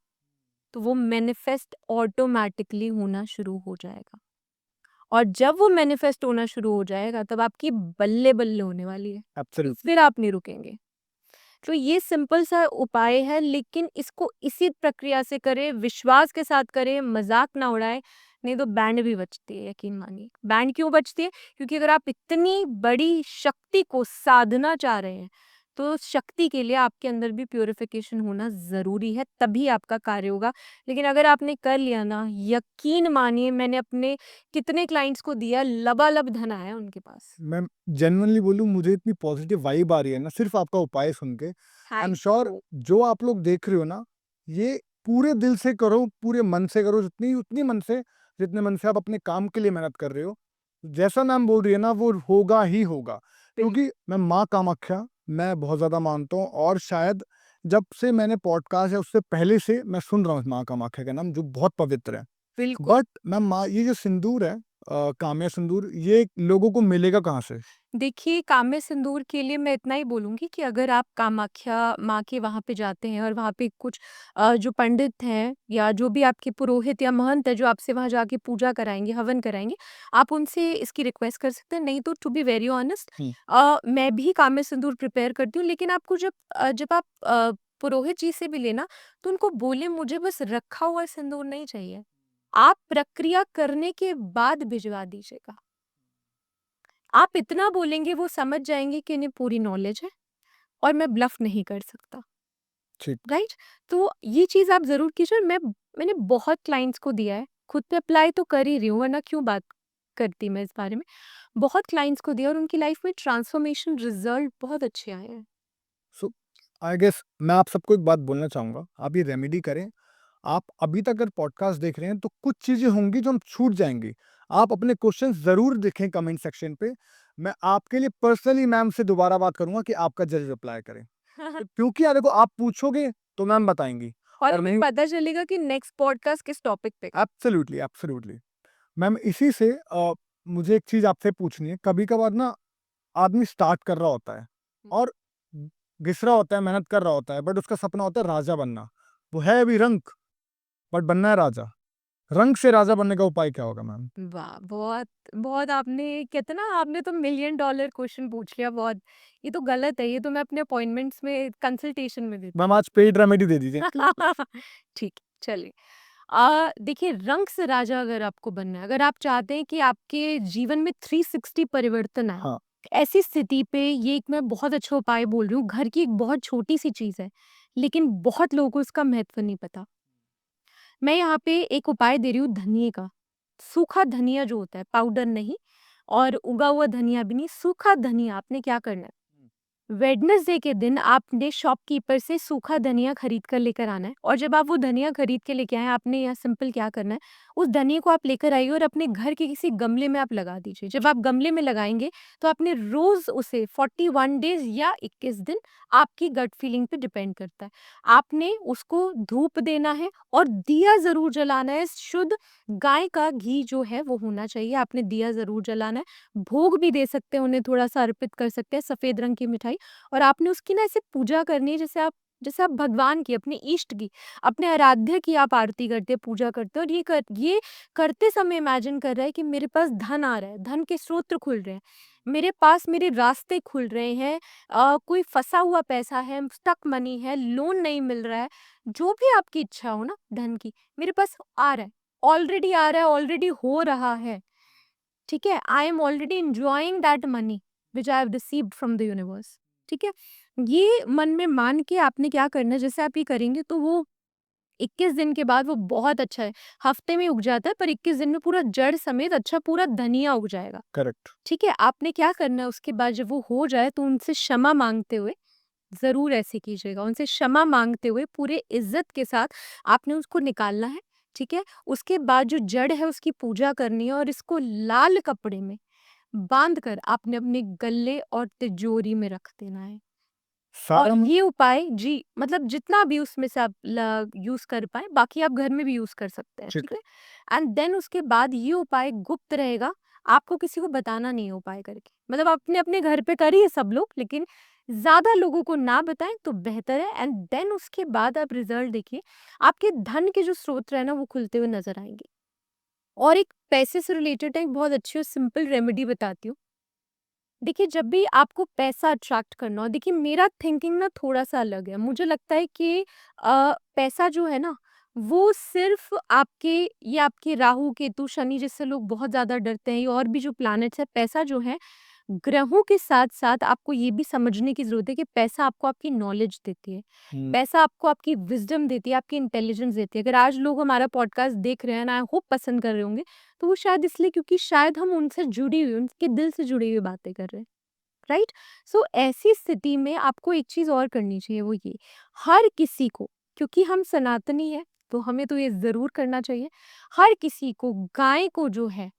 तो वो मैनिफेस्ट ऑटोमैटिकली होना शुरू हो जाएगा। और जब वो मैनिफेस्ट होना शुरू हो जाएगा, तब आपकी बल्ले-बल्ले होने वाली है। एब्सोल्युटली। फिर आप नहीं रुकेंगे। तो ये सिंपल सा उपाय है, लेकिन इसको इसी प्रक्रिया से करें, विश्वास के साथ करें, मज़ाक ना उड़ाएँ, नहीं तो बैंड भी बजती है, यकीन मानिए। बैंड क्यों बजती है? क्योंकि अगर आप इतनी बड़ी शक्ति को साधना चाह रहे हैं, तो उस शक्ति के लिए आपके अंदर भी प्यूरिफ़िकेशन होना ज़रूरी है, तभी आपका कार्य होगा। लेकिन अगर आपने कर लिया ना, यकीन मानिए, मैंने अपने कितने क्लाइंट्स को दिया, लबालब धन आया उनके पास। मैं जेन्युइनली बोलूँ, मुझे इतनी पॉजिटिव वाइब आ रही है ना सिर्फ़ आपका उपाय सुन के। I am thank sure you. जो आप लोग देख रहे हो ना, ये पूरे दिल से करो, पूरे मन से करो, जितनी उतनी मन से जितने मन से आप अपने काम के लिए मेहनत कर रहे हो। जैसा मैम बोल रही है ना, वो होगा ही होगा। बिल्कुल। क्योंकि मैं माँ कामाख्या मैं बहुत ज़्यादा मानता हूँ, और शायद जब से मैंने पॉडकास्ट या उससे पहले से मैं सुन रहा हूँ इस माँ कामाख्या का नाम, जो बहुत पवित्र है। बिल्कुल। बट मैम, माँ, ये जो सिंदूर है, काम्या सिंदूर, ये लोगों को मिलेगा कहाँ से? देखिए, काम्य सिंदूर के लिए मैं इतना ही बोलूँगी कि अगर आप कामाख्या माँ के वहाँ पे जाते हैं और वहाँ पे कुछ जो पंडित हैं या जो भी आपके पुरोहित या महंत हैं जो आपसे वहाँ जाके पूजा कराएँगे, हवन कराएँगे, आप उनसे इसकी रिक्वेस्ट कर सकते हैं। नहीं तो टू बी वेरी ऑनेस्ट, हुँ। मैं भी काम्य सिंदूर प्रिपेयर करती हूँ, लेकिन आपको जब आप पुरोहित जी से भी लेना, तो उनको बोलें मुझे बस रखा हुआ सिंदूर नहीं चाहिए। आप प्रक्रिया करने के बाद भिजवा दीजिएगा। आप इतना बोलेंगे, वो समझ जाएँगे कि इन्हें पूरी नॉलेज है और मैं ब्लफ नहीं कर सकता, ठीक। राइट? तो ये चीज़ आप ज़रूर कीजिए। और मैंने बहुत क्लाइंट्स को दिया है, खुद पे अप्लाई तो कर ही रही हूँ, वरना क्यों बात करती मैं इस बारे में। बहुत क्लाइंट्स को दिया और उनकी लाइफ में ट्रांसफॉर्मेशन रिज़ल्ट बहुत अच्छे आए हैं। सो आई गेस मैं आप सबको एक बात बोलना चाहूँगा, आप ये रेमेडी करें। आप अभी तक अगर पॉडकास्ट देख रहे हैं तो कुछ चीज़ें होंगी जो हम छूट जाएँगी। आप अपने क्वेश्चंस ज़रूर लिखें कमेंट सेक्शन पे। मैं आपके लिए पर्सनली मैम से दोबारा बात करूँगा कि आपका ज़रूर रिप्लाई करें। क्योंकि यार देखो, आप पूछोगे तो मैम बताएँगी, और और हमें नहीं। पता चलेगा कि नेक्स्ट पॉडकास्ट किस टॉपिक पे। Absolutely, absolutely. मैम, इसी से मुझे एक चीज़ आपसे पूछनी है। कभी-कभार ना आदमी स्टार्ट कर रहा होता है और घिस रहा होता है, मेहनत कर रहा होता है, बट उसका सपना होता है राजा बनना। वो है अभी रंक, बट बनना है राजा। रंक से राजा बनने का उपाय क्या होगा मैम? वाह! बहुत बहुत आपने कहते हैं ना, आपने तो मिलियन डॉलर क्वेश्चन पूछ लिया बहुत। ये तो गलत है, ये तो मैं अपने अपॉइंटमेंट्स में कंसल्टेशन में देती मैम, हूँ। आज पेड रेमेडी दे दीजिए। ठीक है, चलिए। देखिए, रंक से राजा अगर आपको बनना है, अगर आप चाहते हैं कि आपके जीवन में 360 परिवर्तन आए, हाँ, ऐसी स्थिति पे ये एक मैं बहुत अच्छा उपाय बोल रही हूँ। घर की एक बहुत छोटी-सी चीज़ है, लेकिन बहुत लोगों को इसका महत्व नहीं पता। मैं यहाँ पे एक उपाय दे रही हूँ धनिये का। सूखा धनिया जो होता है, पाउडर नहीं और उगा हुआ धनिया भी नहीं, सूखा धनिया आपने क्या करना है, वेडनेसडे के दिन आपने शॉपकीपर से सूखा धनिया खरीद कर लेकर आना है। और जब आप वो धनिया खरीद के लेके आए, आपने यहाँ सिंपल क्या करना है, उस धनिया को आप लेकर आइए और अपने घर के किसी गमले में आप लगा दीजिए। जब आप गमले में लगाएंगे, तो आपने रोज उसे 41 डेज या 21 दिन, आपकी गट फीलिंग पे डिपेंड करता है, आपने उसको धूप देना है और दिया जरूर जलाना है। शुद्ध गाय का घी जो है वो होना चाहिए, आपने दिया जरूर जलाना है। भोग भी दे सकते हैं, उन्हें थोड़ा सा अर्पित कर सकते हैं, सफेद रंग की मिठाई। और आपने उसकी ना ऐसे पूजा करनी है, जैसे आप भगवान की, अपने इष्ट की, अपने आराध्य की आप आरती करते हैं, पूजा करते हैं। और ये करते समय इमेजिन कर रहा है कि मेरे पास धन आ रहा है, धन के स्रोत खुल रहे हैं, मेरे पास मेरे रास्ते खुल रहे हैं। कोई फंसा हुआ पैसा है, स्टक मनी है, लोन नहीं मिल रहा है, जो भी आपकी इच्छा हो ना धन की, मेरे पास आ रहा है, ऑलरेडी आ रहा है, ऑलरेडी हो रहा है। ठीक है, I am already enjoying that money which I have received from the universe. ठीक है, ये मन में मान के आपने क्या करना है, जैसे आप ये करेंगे तो वो 21 दिन के बाद वो बहुत अच्छा है। हफ्ते में उग जाता है, पर 21 दिन में पूरा जड़ समेत अच्छा पूरा धनिया उग जाएगा। करेक्ट। ठीक है, आपने क्या करना है, उसके बाद जब वो हो जाए तो उनसे क्षमा मांगते हुए, ज़रूर ऐसे कीजिएगा, उनसे क्षमा माँगते हुए पूरे इज़्ज़त के साथ आपने उसको निकालना है, ठीक है? उसके बाद जो जड़ है उसकी पूजा करनी है और इसको लाल कपड़े में बाँध कर आपने अपने गले और तिजोरी में रख देना है। और सारा म ये उपाय जी, मतलब जितना भी उसमें से आप ल यूज़ कर पाएँ, बाकी आप घर में भी यूज़ कर सकते हैं, ठीक ठीक है। है? एंड देन उसके बाद ये उपाय गुप्त रहेगा, आपको किसी को बताना नहीं है उपाय करके। मतलब अपने-अपने घर पे करिए सब लोग, लेकिन ज़्यादा लोगों को ना बताएँ तो बेहतर है, एंड देन उसके बाद आप रिज़ल्ट देखिए, आपके धन के जो स्रोत हैं ना वो खुलते हुए नज़र आएँगे। और एक पैसे से रिलेटेड एक बहुत अच्छी और सिंपल रेमेडी बताती हूँ। देखिए, जब भी आपको पैसा अट्रैक्ट करना हो, देखिए मेरा थिंकिंग ना थोड़ा-सा अलग है। मुझे लगता है कि पैसा जो है ना, वो सिर्फ़ आपके, ये आपके राहु, केतु, शनि जिससे लोग बहुत ज़्यादा डरते हैं, ये और भी जो प्लैनेट्स हैं, पैसा जो है, ग्रहों के साथ-साथ आपको ये भी समझने की ज़रूरत है कि पैसा आपको आपकी नॉलेज देती है। हुँ, पैसा आपको आपकी विज़डम देती है, आपकी इंटेलिजेंस देती है। अगर आज लोग हमारा पॉडकास्ट देख रहे हैं ना, आई होप पसंद कर रहे होंगे, तो वो शायद इसलिए क्योंकि शायद हम उनसे जुड़ी हुई, उनके दिल से जुड़ी हुई बातें कर रहे हैं। राइट? सो ऐसी स्थिति में आपको एक चीज़ और करनी चाहिए, वो ये, हर किसी को, क्योंकि हम सनातनी हैं, तो हमें तो ये ज़रूर करना चाहिए, हर किसी को गाय को जो है,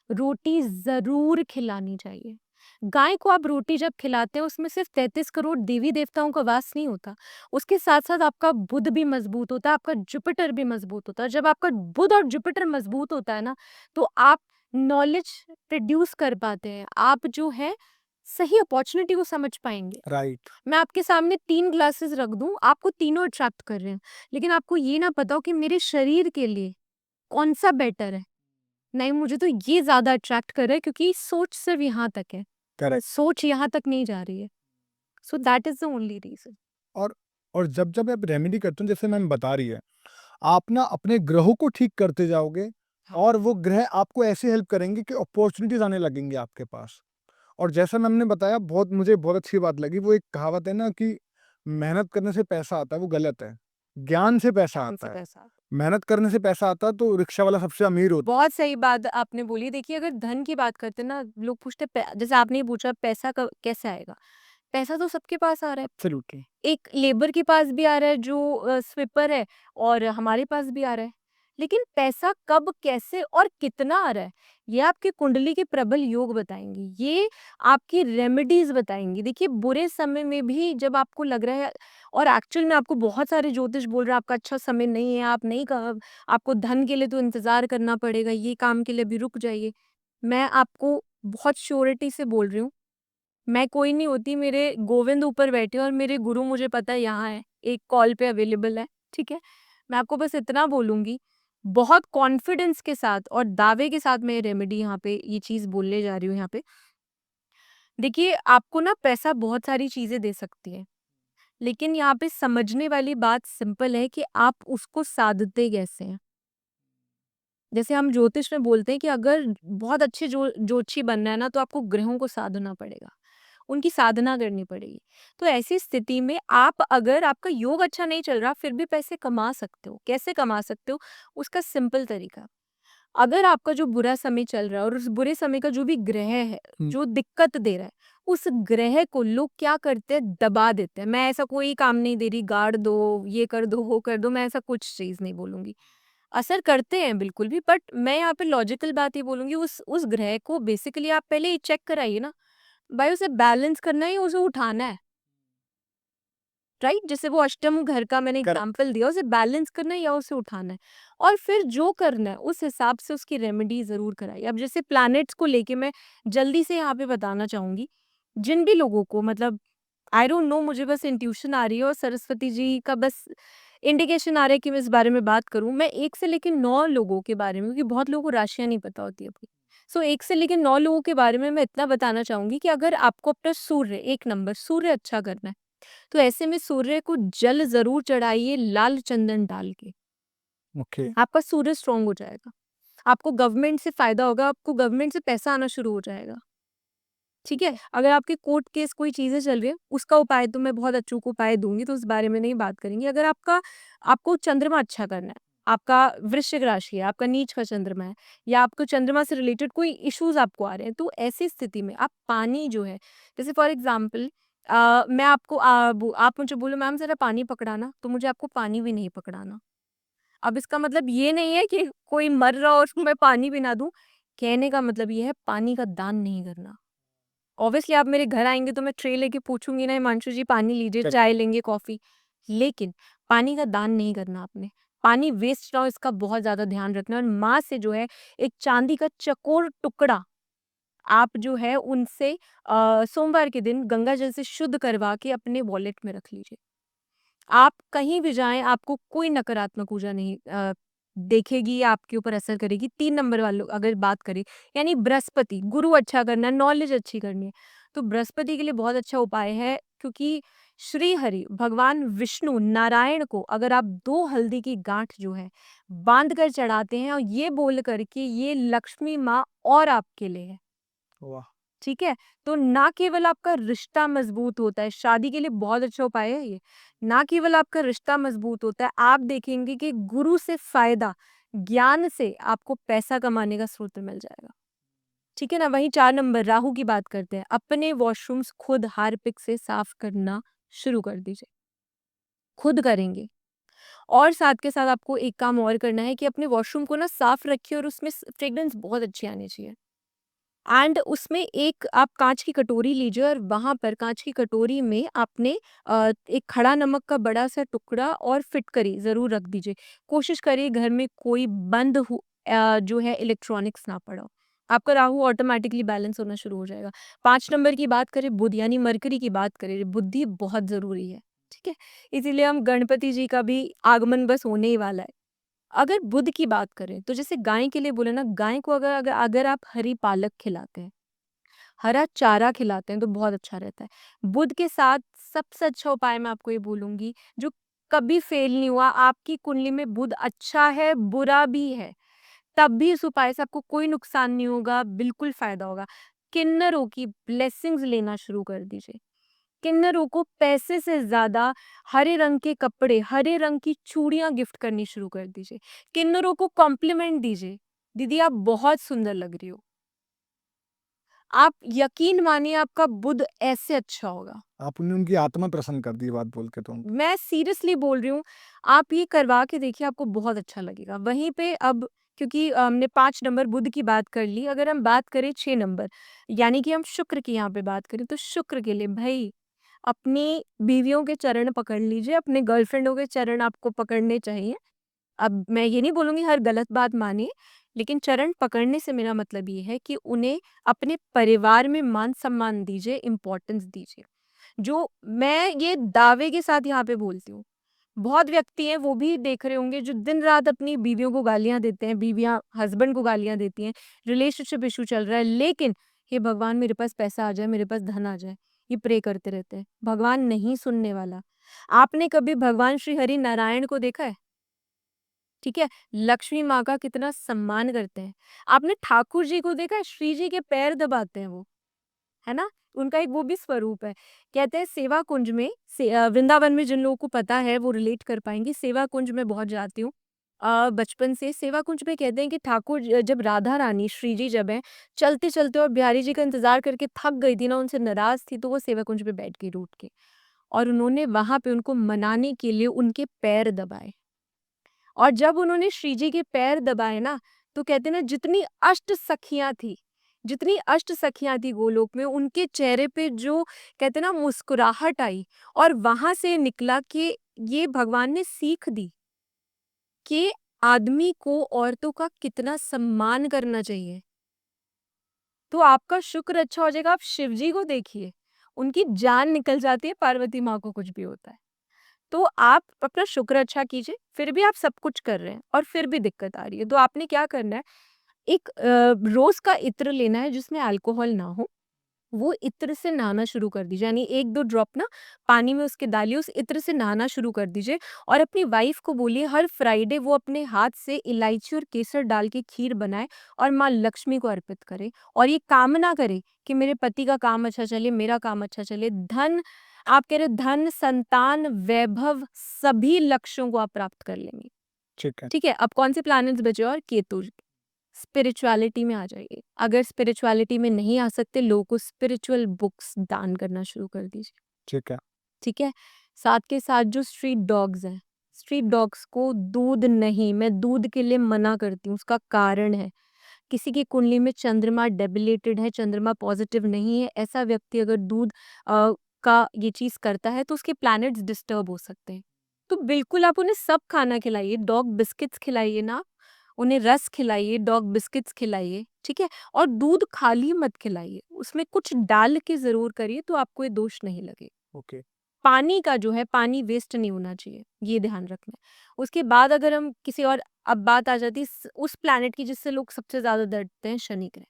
रोटी ज़रूर खिलानी चाहिए। गाय को आप रोटी जब खिलाते हैं, उसमें सिर्फ़ 33 करोड़ देवी-देवताओं का वास नहीं होता। उसके साथ-साथ आपका बुध भी मज़बूत होता है, आपका जुपिटर भी मज़बूत होता है। जब आपका बुध और जुपिटर मज़बूत होता है ना, तो आप नॉलेज प्रोड्यूस कर पाते हैं। आप जो है सही अपॉर्च्युनिटी को समझ पाएँगे। राइट, मैं आपके सामने 3 ग्लासेस रख दूँ, आपको तीनों अट्रैक्ट कर रहे हैं, लेकिन आपको ये ना पता हो कि मेरे शरीर के लिए कौन-सा बेटर है। नहीं, मुझे तो ये ज़्यादा अट्रैक्ट कर रहा है क्योंकि सोच सिर्फ़ यहाँ तक है, करेक्ट। सोच यहाँ तक नहीं जा रही है। So that is the only reason. और जब आप रेमेडी करते हो जैसे मैम बता रही है, आप ना अपने ग्रहों को ठीक करते जाओगे हाँ। और वो ग्रह आपको ऐसे हेल्प करेंगे कि अपॉर्च्युनिटीज़ आने लगेंगी आपके पास। और जैसा मैम ने बताया मुझे बहुत अच्छी बात लगी, वो एक कहावत है ना कि मेहनत करने से पैसा आता है, वो गलत है। ज्ञान से पैसा ज्ञान से आता है। पैसा। मेहनत करने से पैसा आता है तो रिक्शा वाला सबसे अमीर होता बहुत सही बात आपने बोली। देखिए, अगर धन की बात करते हैं ना, लोग पूछते हैं जैसे आपने ये पूछा पैसा कैसे आएगा? पैसा तो सबके पास आ रहा है। है। एब्सोल्युटली। एक लेबर के पास भी आ रहा है जो स्वीपर है, और हमारे पास भी आ रहा है। लेकिन पैसा कब, कैसे और कितना आ रहा है, ये आपकी कुंडली के प्रबल योग बताएँगी। ये आपकी रेमेडीज़ बताएँगी। देखिए, बुरे समय में भी जब आपको लग रहा है, और एक्चुअल में आपको बहुत सारे ज्योतिष बोल रहे हैं आपका अच्छा समय नहीं है, आप नहीं क आपको धन के लिए तो इंतज़ार करना पड़ेगा, ये काम के लिए अभी रुक जाइए। मैं आपको बहुत श्योरिटी से बोल रही हूँ, मैं कोई नहीं होती, मेरे गोविंद ऊपर बैठे हैं और मेरे गुरु मुझे पता है यहाँ है, एक कॉल पे अवेलेबल है, ठीक है? मैं आपको बस इतना बोलूँगी, बहुत कॉन्फिडेंस के साथ और दावे के साथ मैं ये रेमेडी यहाँ पे ये चीज़ बोलने जा रही हूँ यहाँ पे। देखिए, आपको ना पैसा बहुत सारी चीज़ें दे सकती है, लेकिन यहाँ पे समझने वाली बात सिंपल है कि आप उसको साधते कैसे हैं। जैसे हम ज्योतिष में बोलते हैं कि अगर बहुत अच्छे ज्योतिषी बनना है ना, तो आपको ग्रहों को साधना पड़ेगा। उनकी साधना करनी पड़ेगी। तो ऐसी स्थिति में आप, अगर आपका योग अच्छा नहीं चल रहा, फिर भी पैसे कमा सकते हो। कैसे कमा सकते हो? उसका सिंपल तरीका, अगर आपका जो बुरा समय चल रहा है और उस बुरे समय का जो भी ग्रह है, हुँ, जो दिक्कत दे रहा है, उस ग्रह को लोग क्या करते हैं? दबा देते हैं। मैं ऐसा कोई काम नहीं दे रही, गाड़ दो, ये कर दो, वो कर दो, मैं ऐसा कुछ चीज़ नहीं बोलूँगी। असर करते हैं बिल्कुल भी, बट मैं यहाँ पे लॉजिकल बात ये बोलूँगी, उस ग्रह को बेसिकली आप पहले ये चेक कराइए ना, भाई उसे बैलेंस करना है या उसे उठाना है, राइट? जैसे वो अष्टम घर का मैंने करेक्ट। एग्जांपल दिया, उसे बैलेंस करना है या उसे उठाना है, और फिर जो करना है उस हिसाब से उसकी रेमेडी ज़रूर कराइए। अब जैसे प्लैनेट्स को लेके मैं जल्दी से यहाँ पे बताना चाहूँगी, जिन भी लोगों को, मतलब आई डोंट नो, मुझे बस इंट्यूशन आ रही है और सरस्वती जी का बस इंडिकेशन आ रहा है कि मैं इस बारे में बात करूँ। मैं 1 से लेके 9 लोगों के बारे में, क्योंकि बहुत लोगों को राशियाँ नहीं पता होती अपनी। सो 1 से लेके 9 लोगों के बारे में मैं इतना बताना चाहूँगी कि अगर आपको अपना सूर्य, 1 नंबर सूर्य अच्छा करना है, तो ऐसे में सूर्य को जल ज़रूर चढ़ाइए लाल चंदन डाल के। ओके। आपका सूर्य स्ट्रॉन्ग हो जाएगा। आपको गवर्नमेंट से फ़ायदा होगा, आपको गवर्नमेंट से पैसा आना शुरू हो जाएगा। ठीक है? अगर आपके कोर्ट केस कोई चीज़ें चल रही हैं, उसका उपाय तो मैं बहुत अचूक उपाय दूँगी, तो उस बारे में नहीं बात करेंगे। अगर आपको चंद्रमा अच्छा करना है, आपका वृश्चिक राशि है, आपका नीच का चंद्रमा है, या आपको चंद्रमा से रिलेटेड कोई इश्यूज़ आपको आ रहे हैं, तो ऐसी स्थिति में आप पानी जो है, जैसे फॉर एग्ज़ाम्पल मैं आपको आप मुझे बोलो मैम ज़रा पानी पकड़ाना, तो मुझे आपको पानी भी नहीं पकड़ाना। अब इसका मतलब ये नहीं है कि कोई मर रहा हो और उसको मैं पानी भी ना दूँ। कहने का मतलब ये है, पानी का दान नहीं करना। ऑब्वियसली आप मेरे घर आएँगे तो मैं ट्रे लेके पूछूँगी ना, हिमांशु जी पानी लीजिए, करेक्ट। चाय लेंगे, कॉफ़ी। लेकिन पानी का दान नहीं करना आपने। पानी वेस्ट ना हो, इसका बहुत ज़्यादा ध्यान रखना, और माँ से जो है एक चांदी का चकोर टुकड़ा आप जो है उनसे सोमवार के दिन गंगा जल से शुद्ध करवा के अपने वॉलेट में रख लीजिए। आप कहीं भी जाएँ, आपको कोई नकारात्मक ऊर्जा नहीं देखेगी या आपके ऊपर असर करेगी। 3 नंबर वालों अगर बात करें, यानी बृहस्पति, गुरु अच्छा करना है, नॉलेज अच्छी करनी है, तो बृहस्पति के लिए बहुत अच्छा उपाय है, क्योंकि श्री हरि, भगवान विष्णु, नारायण को अगर आप 2 हल्दी की गाँठ जो है, बाँध कर चढ़ाते हैं और ये बोल कर के ये लक्ष्मी माँ और आपके लिए है। वाह! ठीक है? तो ना केवल आपका रिश्ता मज़बूत होता है, शादी के लिए बहुत अच्छा उपाय है ये। ना केवल आपका रिश्ता मज़बूत होता है, आप देखेंगे कि गुरु से फ़ायदा, ज्ञान से आपको पैसा कमाने का स्रोत मिल जाएगा। ठीक है ना? वहीं 4 नंबर राहु की बात करते हैं। अपने वॉशरूम्स खुद हार्पिक से साफ़ करना शुरू कर दीजिए। खुद करेंगे। और साथ के साथ आपको एक काम और करना है कि अपने वॉशरूम को ना साफ़ रखिए और उसमें फ्रेग्रेंस बहुत अच्छी आनी चाहिए। एंड उसमें एक आप काँच की कटोरी लीजिए और वहाँ पर काँच की कटोरी में आपने एक खड़ा नमक का बड़ा-सा टुकड़ा और फिटकरी ज़रूर रख दीजिए। कोशिश करिए घर में कोई बंद जो है इलेक्ट्रॉनिक्स ना पड़ा हो। आपका राहु ऑटोमैटिकली बैलेंस होना शुरू हो जाएगा। 5 नंबर की बात करें, बुध यानी मरकरी की बात करें, बुद्धि बहुत ज़रूरी है, ठीक है? इसीलिए हम गणपति जी का भी आगमन बस होने ही वाला है। अगर बुध की बात करें, तो जैसे गाय के लिए बोले ना, गाय को अगर अगर अगर आप हरी पालक खिलाते हैं, हरा चारा खिलाते हैं, तो बहुत अच्छा रहता है। बुध के साथ सबसे अच्छा उपाय मैं आपको ये बोलूँगी, जो कभी फेल नहीं हुआ, आपकी कुंडली में बुध अच्छा है, बुरा भी है, तब भी इस उपाय से आपको कोई नुकसान नहीं होगा, बिल्कुल फ़ायदा होगा। किन्नरों की ब्लेसिंग्स लेना शुरू कर दीजिए। किन्नरों को पैसे से ज़्यादा हरे रंग के कपड़े, हरे रंग की चूड़ियाँ गिफ्ट करनी शुरू कर दीजिए। किन्नरों को कॉम्प्लीमेंट दीजिए, दीदी आप बहुत सुंदर लग रही हो। आप यकीन मानिए आपका बुध ऐसे अच्छा होगा। आपने उनकी आत्मा प्रसन्न कर दी ये बात बोल के तो। मैं सीरियसली बोल रही हूँ, आप ये करवा के देखिए, आपको बहुत अच्छा लगेगा। वहीं पे अब क्योंकि हमने 5 नंबर बुध की बात कर ली, अगर हम बात करें 6 नंबर, यानी कि हम शुक्र की यहाँ पे बात करें, तो शुक्र के लिए भई अपनी बीवियों के चरण पकड़ लीजिए, अपने गर्लफ्रेंडों के चरण आपको पकड़ने चाहिए। अब मैं ये नहीं बोलूँगी हर गलत बात मानिए, लेकिन चरण पकड़ने से मेरा मतलब ये है कि उन्हें अपने परिवार में मान-सम्मान दीजिए, इम्पोर्टेंस दीजिए। जो मैं ये दावे के साथ यहाँ पे बोलती हूँ। बहुत व्यक्ति हैं, वो भी देख रहे होंगे, जो दिन-रात अपनी बीवियों को गालियाँ देते हैं, बीवियाँ हस्बैंड को गालियाँ देती हैं, रिलेशनशिप इश्यू चल रहा है, लेकिन हे भगवान मेरे पास पैसा आ जाए, मेरे पास धन आ जाए, ये प्रे करते रहते हैं। भगवान नहीं सुनने वाला। आपने कभी भगवान श्री हरि नारायण को देखा है? ठीक है? लक्ष्मी माँ का कितना सम्मान करते हैं। आपने ठाकुर जी को देखा है? श्री जी के पैर दबाते हैं वो। है ना? उनका एक वो भी स्वरूप है। कहते हैं सेवा कुंज में वृंदावन में जिन लोगों को पता है वो रिलेट कर पाएँगे। सेवा कुंज में बहुत जाती हूँ। बचपन से सेवा कुंज में कहते हैं कि ठाकुर जब राधा रानी, श्री जी जब हैं, चलते-चलते और बिहारी जी का इंतज़ार करके थक गई थी ना, उनसे नाराज़ थी, तो वो सेवा कुंज पे बैठ गई रूठ के। और उन्होंने वहाँ पे उनको मनाने के लिए उनके पैर दबाए। और जब उन्होंने श्री जी के पैर दबाए ना, तो कहते हैं ना, जितनी अष्ट सखियाँ थी गोलोक में, उनके चेहरे पे जो कहते हैं ना मुस्कुराहट आई, और वहाँ से निकला कि ये भगवान ने सीख दी कि आदमी को औरतों का कितना सम्मान करना चाहिए। तो आपका शुक्र अच्छा हो जाएगा, आप शिव जी को देखिए, उनकी जान निकल जाती है, पार्वती माँ को कुछ भी होता है। तो आप अपना शुक्र अच्छा कीजिए, फिर भी आप सब कुछ कर रहे हैं और फिर भी दिक्कत आ रही है, तो आपने क्या करना है, एक रोज़ का इत्र लेना है जिसमें अल्कोहल ना हो, वो इत्र से नहाना शुरू कर दीजिए, यानी 1-2 ड्रॉप ना पानी में उसके डालिए, उस इत्र से नहाना शुरू कर दीजिए और अपनी वाइफ़ को बोलिए हर फ्राइडे वो अपने हाथ से इलायची और केसर डाल के खीर बनाए और माँ लक्ष्मी को अर्पित करे और ये कामना करे कि मेरे पति का काम अच्छा चले, मेरा काम अच्छा चले, धन आप कह रहे हो, धन, संतान, वैभव सभी लक्ष्यों को आप प्राप्त कर लेंगे। ठीक है। ठीक है? अब कौन से प्लैनेट्स बचे और केतु। स्पिरिचुअलिटी में आ जाइए। अगर स्पिरिचुअलिटी में नहीं आ सकते, लोगों को स्पिरिचुअल बुक्स दान करना शुरू कर दीजिए। ठीक है। ठीक है? साथ के साथ जो स्ट्रीट डॉग्स हैं, स्ट्रीट डॉग्स को दूध नहीं, मैं दूध के लिए मना करती हूँ, उसका कारण है, किसी की कुंडली में चंद्रमा डेबिलेटेड है, चंद्रमा पॉजिटिव नहीं है, ऐसा व्यक्ति अगर दूध का ये चीज़ करता है, तो उसके प्लैनेट्स डिस्टर्ब हो सकते हैं। तो बिल्कुल आप उन्हें सब खाना खिलाइए, डॉग बिस्किट्स खिलाइए ना, उन्हें रस खिलाइए, डॉग बिस्किट्स खिलाइए, ठीक है? और दूध खाली मत खिलाइए, उसमें कुछ डाल के ज़रूर करिए तो आपको ये दोष नहीं लगेगा। ओके। पानी का जो है, पानी वेस्ट नहीं होना चाहिए, ये ध्यान रखना है। उसके बाद अगर हम किसी और, अब बात आ जाती है उस प्लैनेट की जिससे लोग सबसे ज़्यादा डरते हैं, शनि ग्रह।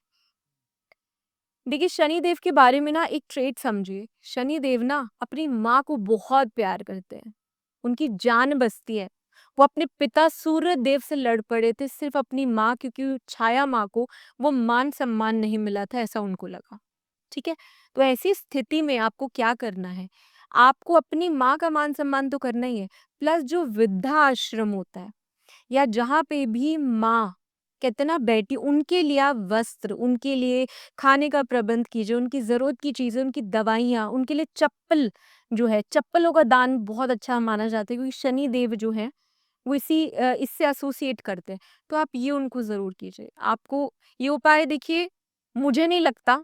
देखिए, शनिदेव के बारे में ना एक ट्रेट समझिए। शनिदेव ना अपनी माँ को बहुत प्यार करते हैं, उनकी जान बसती है। वो अपने पिता सूर्य देव से लड़ पड़े थे सिर्फ अपनी माँ, क्योंकि छाया माँ को वो मान सम्मान नहीं मिला था, ऐसा उनको लगा। ठीक है? तो ऐसी स्थिति में आपको क्या करना है? आपको अपनी माँ का मान सम्मान तो करना ही है, प्लस जो वृद्धा आश्रम होता है या जहाँ पे भी माँ कहते हैं ना बैठी, उनके लिए आप वस्त्र, उनके लिए खाने का प्रबंध कीजिए, उनकी ज़रूरत की चीज़ें, उनकी दवाइयाँ, उनके लिए चप्पल जो है, चप्पलों का दान बहुत अच्छा माना जाता है, क्योंकि शनि देव जो है वो इससे एसोसिएट करते हैं। तो आप ये उनको ज़रूर कीजिए। आपको ये उपाय, देखिए, मुझे नहीं लगता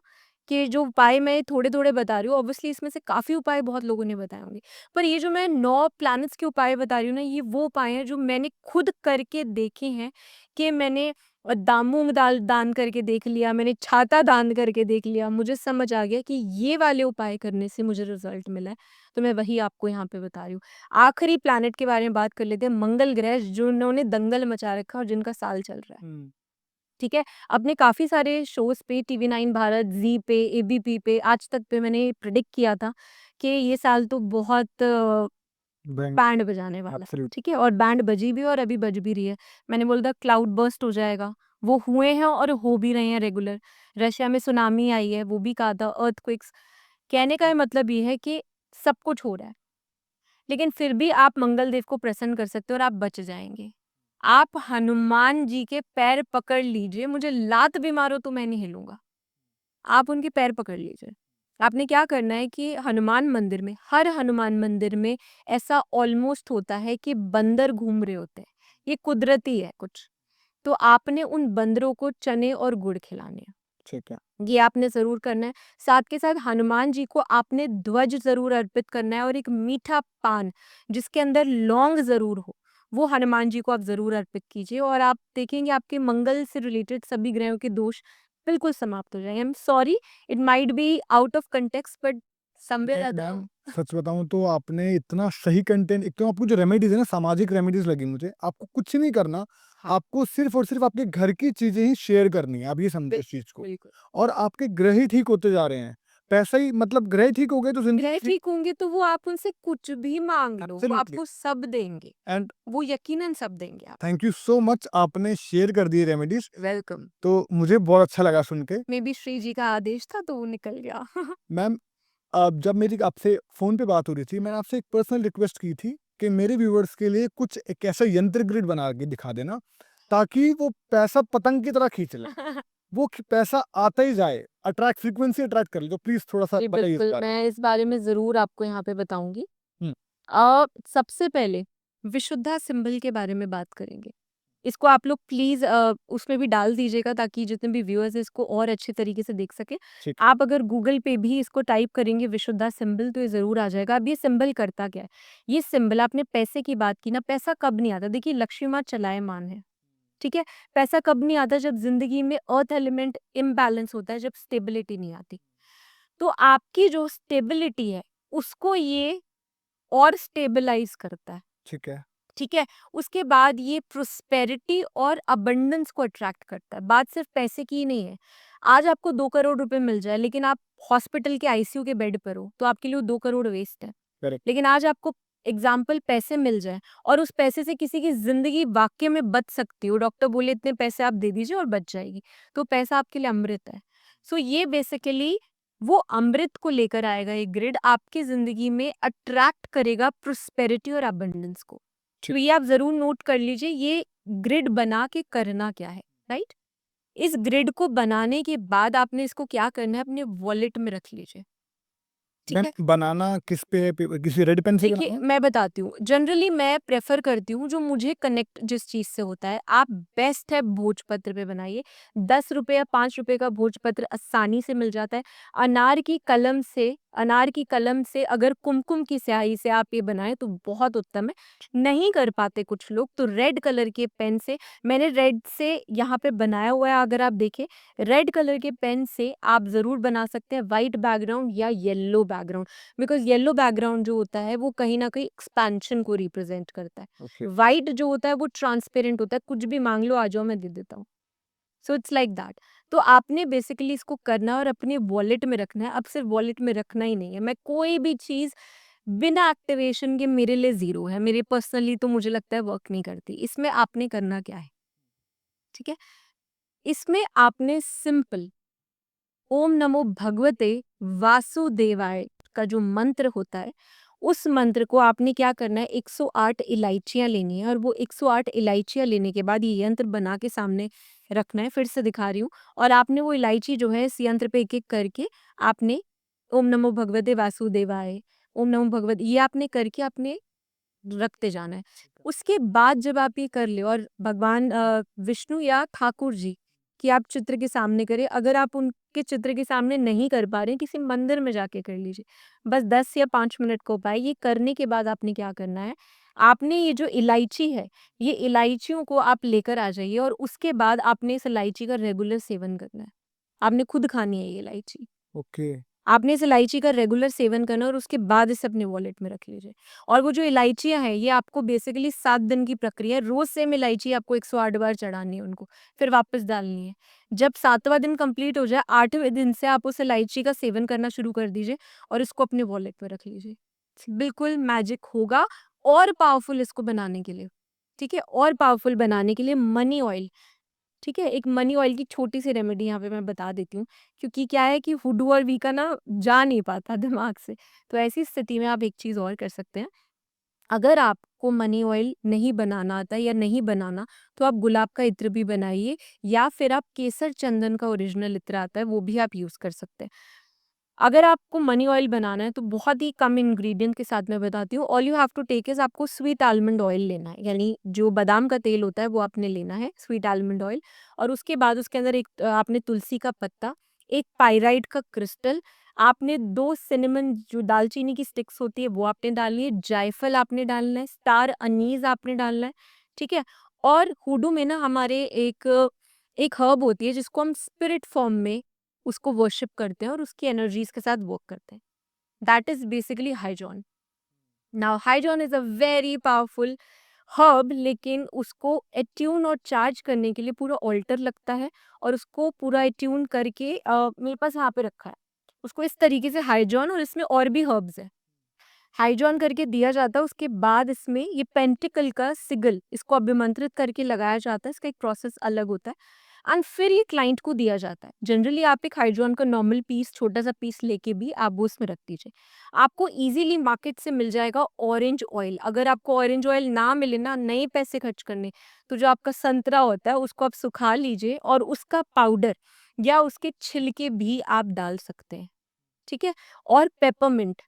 कि जो उपाय मैं थोड़े-थोड़े बता रही हूँ, ऑब्वियसली इसमें से काफ़ी उपाय बहुत लोगों ने बताए होंगे। पर ये जो मैं 9 प्लैनेट्स के उपाय बता रही हूँ ना, ये वो उपाय हैं जो मैंने खुद करके देखे हैं, कि मैंने मूँग दाल दान करके देख लिया, मैंने छाता दान करके देख लिया, मुझे समझ आ गया कि ये वाले उपाय करने से मुझे रिज़ल्ट मिला है, तो मैं वही आपको यहाँ पे बता रही हूँ। आखिरी प्लैनेट के बारे में बात कर लेते हैं, मंगल ग्रह, जिन्होंने दंगल मचा रखा है और जिनका साल चल रहा है। हुँ। ठीक है? आपने काफ़ी सारे शोज़ पे, टीवी 9 भारत, ज़ी पे, एबीपी पे, आज तक पे मैंने प्रेडिक्ट किया था कि ये साल तो बहुत बैंक बैंड बजाने वाला है, एब्सोल्यूट। ठीक है? और बैंड बजी भी और अभी बज भी रही है। मैंने बोला था क्लाउड बर्स्ट हो जाएगा, वो हुए हैं और हो भी रहे हैं रेगुलर। रशिया में सुनामी आई है, वो भी कहा था, अर्थक्वेक्स। कहने का ये मतलब ये है कि सब कुछ हो रहा है, लेकिन फिर भी आप मंगल देव को प्रसन्न कर सकते हो और आप बच जाएँगे। आप हनुमान जी के पैर पकड़ लीजिए, मुझे लात भी मारो तो मैं नहीं हिलूँगा। आप उनके पैर पकड़ लीजिए। आपने क्या करना है कि हनुमान मंदिर में, हर हनुमान मंदिर में ऐसा ऑलमोस्ट होता है कि बंदर घूम रहे होते हैं। ये कुदरती है कुछ। तो आपने उन बंदरों को चने और गुड़ खिलाने हैं। ठीक है। ये आपने ज़रूर करना है। साथ के साथ हनुमान जी को आपने ध्वज ज़रूर अर्पित करना है और एक मीठा पान जिसके अंदर लौंग ज़रूर हो, वो हनुमान जी को आप ज़रूर अर्पित कीजिए और आप देखेंगे आपके मंगल से रिलेटेड सभी ग्रहों के दोष बिल्कुल समाप्त हो जाएँगे। I am sorry, it might be out of context, but somewhere नहीं अदर। मैम, सच बताऊँ तो आपने इतना सही कंटेंट, एक तो आपको जो रेमेडीज़ है ना, सामाजिक रेमेडीज़ लगी मुझे। आपको कुछ नहीं करना, हाँ, आपको सिर्फ़ और सिर्फ़ आपके घर की चीज़ें ही शेयर करनी है। आप ये समझो इस चीज़ को। बिल्कुल। और आपके ग्रह ही ठीक होते जा रहे हैं। पैसा ही मतलब ग्रह ठीक हो गए तो ज़िंदगी ग्रह ठीक। ठीक होंगे तो वो आप उनसे कुछ भी माँग लो, वो एब्सोल्युटली। आपको सब देंगे। एंड वो यकीनन सब देंगे आप। थैंक यू सो मच, आपने शेयर कर दिए रेमेडीज़, वेलकम। तो मुझे बहुत अच्छा लगा सुन के। मेबी श्री जी का आदेश था तो वो निकल गया। मैम, जब मेरी आपसे फ़ोन पे बात हो रही थी, मैंने आपसे एक पर्सनल रिक्वेस्ट की थी कि मेरे व्यूअर्स के लिए कुछ एक ऐसा यंत्र ग्रिड बना के दिखा देना, ताकि वो पैसा पतंग की तरह खींच लें। वो पैसा आता ही जाए, फ्रीक्वेंसी अट्रैक्ट कर ले। तो प्लीज़ थोड़ा-सा जी, बताइए इस बिल्कुल, बारे में? मैं इस बारे में ज़रूर आपको यहाँ पे बताऊँगी। हुँ। सबसे पहले विशुद्धा सिंबल के बारे में बात करेंगे। इसको आप लोग प्लीज़ उसमें भी डाल दीजिएगा ताकि जितने भी व्यूअर्स हैं इसको और अच्छे तरीके से देख सकें। ठीक। आप अगर गूगल पे भी इसको टाइप करेंगे विशुद्धा सिंबल तो ये ज़रूर आ जाएगा। अब ये सिंबल करता क्या है? ये सिंबल, आपने पैसे की बात की ना, पैसा कब नहीं आता? देखिए, लक्ष्मी माँ चलाएमान है, ठीक है? पैसा कब नहीं आता? जब ज़िंदगी में अर्थ एलिमेंट इम्बैलेंस होता है, जब स्टेबिलिटी नहीं आती। तो आपकी जो स्टेबिलिटी है, उसको ये और स्टेबलाइज़ करता है, ठीक है। ठीक है? उसके बाद ये प्रोस्पेरिटी और अबंडेंस को अट्रैक्ट करता है। बात सिर्फ़ पैसे की ही नहीं है। आज आपको 2 करोड़ रुपए मिल जाए, लेकिन आप हॉस्पिटल के आईसीयू के बेड पर हो, तो आपके लिए वो 2 करोड़ वेस्ट है। करेक्ट। लेकिन आज आपको एग्ज़ाम्पल पैसे मिल जाएँ और उस पैसे से किसी की ज़िंदगी वाक़ई में बच सकती हो, डॉक्टर बोले इतने पैसे आप दे दीजिए और बच जाएगी, तो पैसा आपके लिए अमृत है। सो ये बेसिकली वो अमृत को लेकर आएगा, ये ग्रिड आपकी ज़िंदगी में अट्रैक्ट करेगा प्रोस्पेरिटी और अबंडेंस को। तो ठीक। ये आप ज़रूर नोट कर लीजिए, ये ग्रिड बना के करना क्या है, राइट? इस ग्रिड को बनाने के बाद आपने इसको क्या करना है, अपने वॉलेट में रख लीजिए। ठीक है। मैम बनाना किस पे है? किसी रेड पेन से देखिए बनाना? मैं बताती हूँ, जनरली मैं प्रेफर करती हूँ जो मुझे कनेक्ट जिस चीज़ से होता है, आप बेस्ट है भोजपत्र पे बनाइए। 10 रुपए या 5 रुपए का भोजपत्र आसानी से मिल जाता है। अनार की कलम से अगर कुमकुम की स्याही से आप ये बनाएँ तो बहुत उत्तम है। नहीं कर पाते कुछ लोग तो रेड कलर के पेन से, मैंने रेड से यहाँ पे बनाया हुआ है, अगर आप देखें, रेड कलर के पेन से आप ज़रूर बना सकते हैं व्हाइट बैकग्राउंड या yellow background. Because yellow background जो होता है वो कहीं न कहीं एक्सपेंशन को रिप्रेज़ेंट करता है। ओके। व्हाइट जो होता है वो ट्रांसपेरेंट होता है, कुछ भी माँग लो आ जाओ मैं दे देता हूँ। So it's like that. तो आपने बेसिकली इसको करना है और अपने वॉलेट में रखना है। अब सिर्फ़ वॉलेट में रखना ही नहीं है, मैं कोई भी चीज़ बिना एक्टिवेशन के मेरे लिए ज़ीरो है। मेरे पर्सनली तो मुझे लगता है वर्क नहीं करती। इसमें आपने करना क्या है, ठीक है? इसमें आपने सिंपल ओम नमो भगवते वासुदेवाय का जो मंत्र होता है, उस मंत्र को आपने क्या करना है, 108 इलायचियाँ लेनी है और वो 108 इलायचियाँ लेने के बाद ये यंत्र बना के सामने रखना है। फिर से दिखा रही हूँ, और आपने वो इलायची जो है इस यंत्र पे एक-एक करके आपने ओम नमो भगवते वासुदेवाय, ओम नमो भगवत ये आपने करके आपने रखते जाना है। उसके बाद जब आप ये कर ले और भगवान विष्णु या ठाकुर जी की आप चित्र के सामने करें, अगर आप उनके चित्र के सामने नहीं कर पा रहे हैं, किसी मंदिर में जाके कर लीजिए। बस 10 या 5 मिनट को पाए। ये करने के बाद आपने क्या करना है, आपने ये जो इलायची है, ये इलायचियों को आप लेकर आ जाइए और उसके बाद आपने इस इलायची का रेगुलर सेवन करना है। आपने खुद खानी है ये इलायची। ओके। आपने इस इलायची का रेगुलर सेवन करना है और उसके बाद इसे अपने वॉलेट में रख लीजिए। और वो जो इलायचियाँ हैं, ये आपको बेसिकली 7 दिन की प्रक्रिया है। रोज़ सेम इलायची आपको 108 बार चढ़ानी है उनको, फिर वापस डालनी है। जब 7वाँ दिन कंप्लीट हो जाए, 8वें दिन से आप उस इलायची का सेवन करना शुरू कर दीजिए और इसको अपने वॉलेट में रख लीजिए। बिल्कुल मैजिक होगा। और पावरफुल इसको बनाने के लिए, ठीक है? और पावरफुल बनाने के लिए मनी ऑयल, ठीक है? एक मनी ऑयल की छोटी-सी रेमेडी यहाँ पे मैं बता देती हूँ, क्योंकि क्या है कि हुडू और वी का ना जा नहीं पाता दिमाग से। तो ऐसी स्थिति में आप एक चीज़ और कर सकते हैं, अगर आपको मनी ऑयल नहीं बनाना आता या नहीं बनाना, तो आप गुलाब का इत्र भी बनाइए या फिर आप केसर चंदन का ओरिजिनल इत्र आता है, वो भी आप यूज़ कर सकते हैं। अगर आपको मनी ऑयल बनाना है तो बहुत ही कम इंग्रेडिएंट के साथ मैं बताती हूँ। All you have to take is आपको स्वीट आलमंड ऑयल लेना है, यानी जो बादाम का तेल होता है वो आपने लेना है, स्वीट आलमंड ऑयल। और उसके बाद उसके अंदर एक आपने तुलसी का पत्ता, एक पाइराइट का क्रिस्टल, आपने 2 सिनेमन जो दालचीनी की स्टिक्स होती है वो आपने डालनी है, जायफल आपने डालना है, स्टार अनीज़ आपने डालना है, ठीक है? और हुडू में ना हमारे एक हर्ब होती है जिसको हम स्पिरिट फॉर्म में उसको वर्शिप करते हैं और उसकी एनर्जीज के साथ वर्क करते हैं। That is basically high John. Now high John is a very powerful herb, लेकिन उसको एट्यून और चार्ज करने के लिए पूरा ऑल्टर लगता है और उसको पूरा एट्यून करके मेरे पास यहाँ पे रखा है। उसको इस तरीके से हाइजॉन, और इसमें और भी हर्ब्स है, हाइजॉन करके दिया जाता है। उसके बाद इसमें ये पेंटिकल का सिगल, इसको अभिमंत्रित करके लगाया जाता है। इसका एक प्रोसेस अलग होता है एंड फिर ये क्लाइंट को दिया जाता है। जनरली आप एक हाइड्रोन का नॉर्मल पीस, छोटा सा पीस लेके भी आप वो उसमें रख दीजिए। आपको इजीली मार्केट से मिल जाएगा ऑरेंज ऑयल। अगर आपको ऑरेंज ऑयल ना मिले ना, नए पैसे खर्च करने, तो जो आपका संतरा होता है उसको आप सुखा लीजिए और उसका पाउडर या उसके छिलके भी आप डाल सकते हैं, ठीक है? और पेपरमिंट,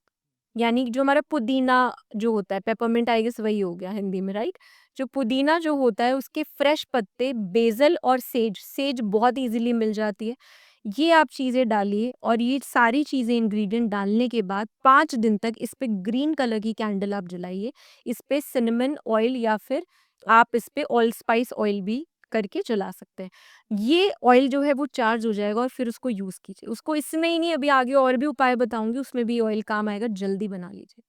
यानी जो हमारा पुदीना जो होता है, पेपरमिंट आई गेस वही हो गया हिंदी में, राइट? जो पुदीना जो होता है उसके फ्रेश पत्ते, बेसल और सेज, सेज बहुत इजीली मिल जाती है। ये आप चीज़ें डालिए और ये सारी चीज़ें इंग्रेडिएंट डालने के बाद 5 दिन तक इस पे ग्रीन कलर की कैंडल आप जलाइए। इस पे सिनेमन ऑयल या फिर आप इस पे ऑल स्पाइस ऑयल भी करके जला सकते हैं। ये ऑयल जो है वो चार्ज हो जाएगा और फिर उसको यूज़ कीजिए। उसको इसमें ही नहीं, अभी आगे और भी उपाय बताऊँगी, उसमें भी ऑयल काम आएगा, जल्दी बना लीजिए।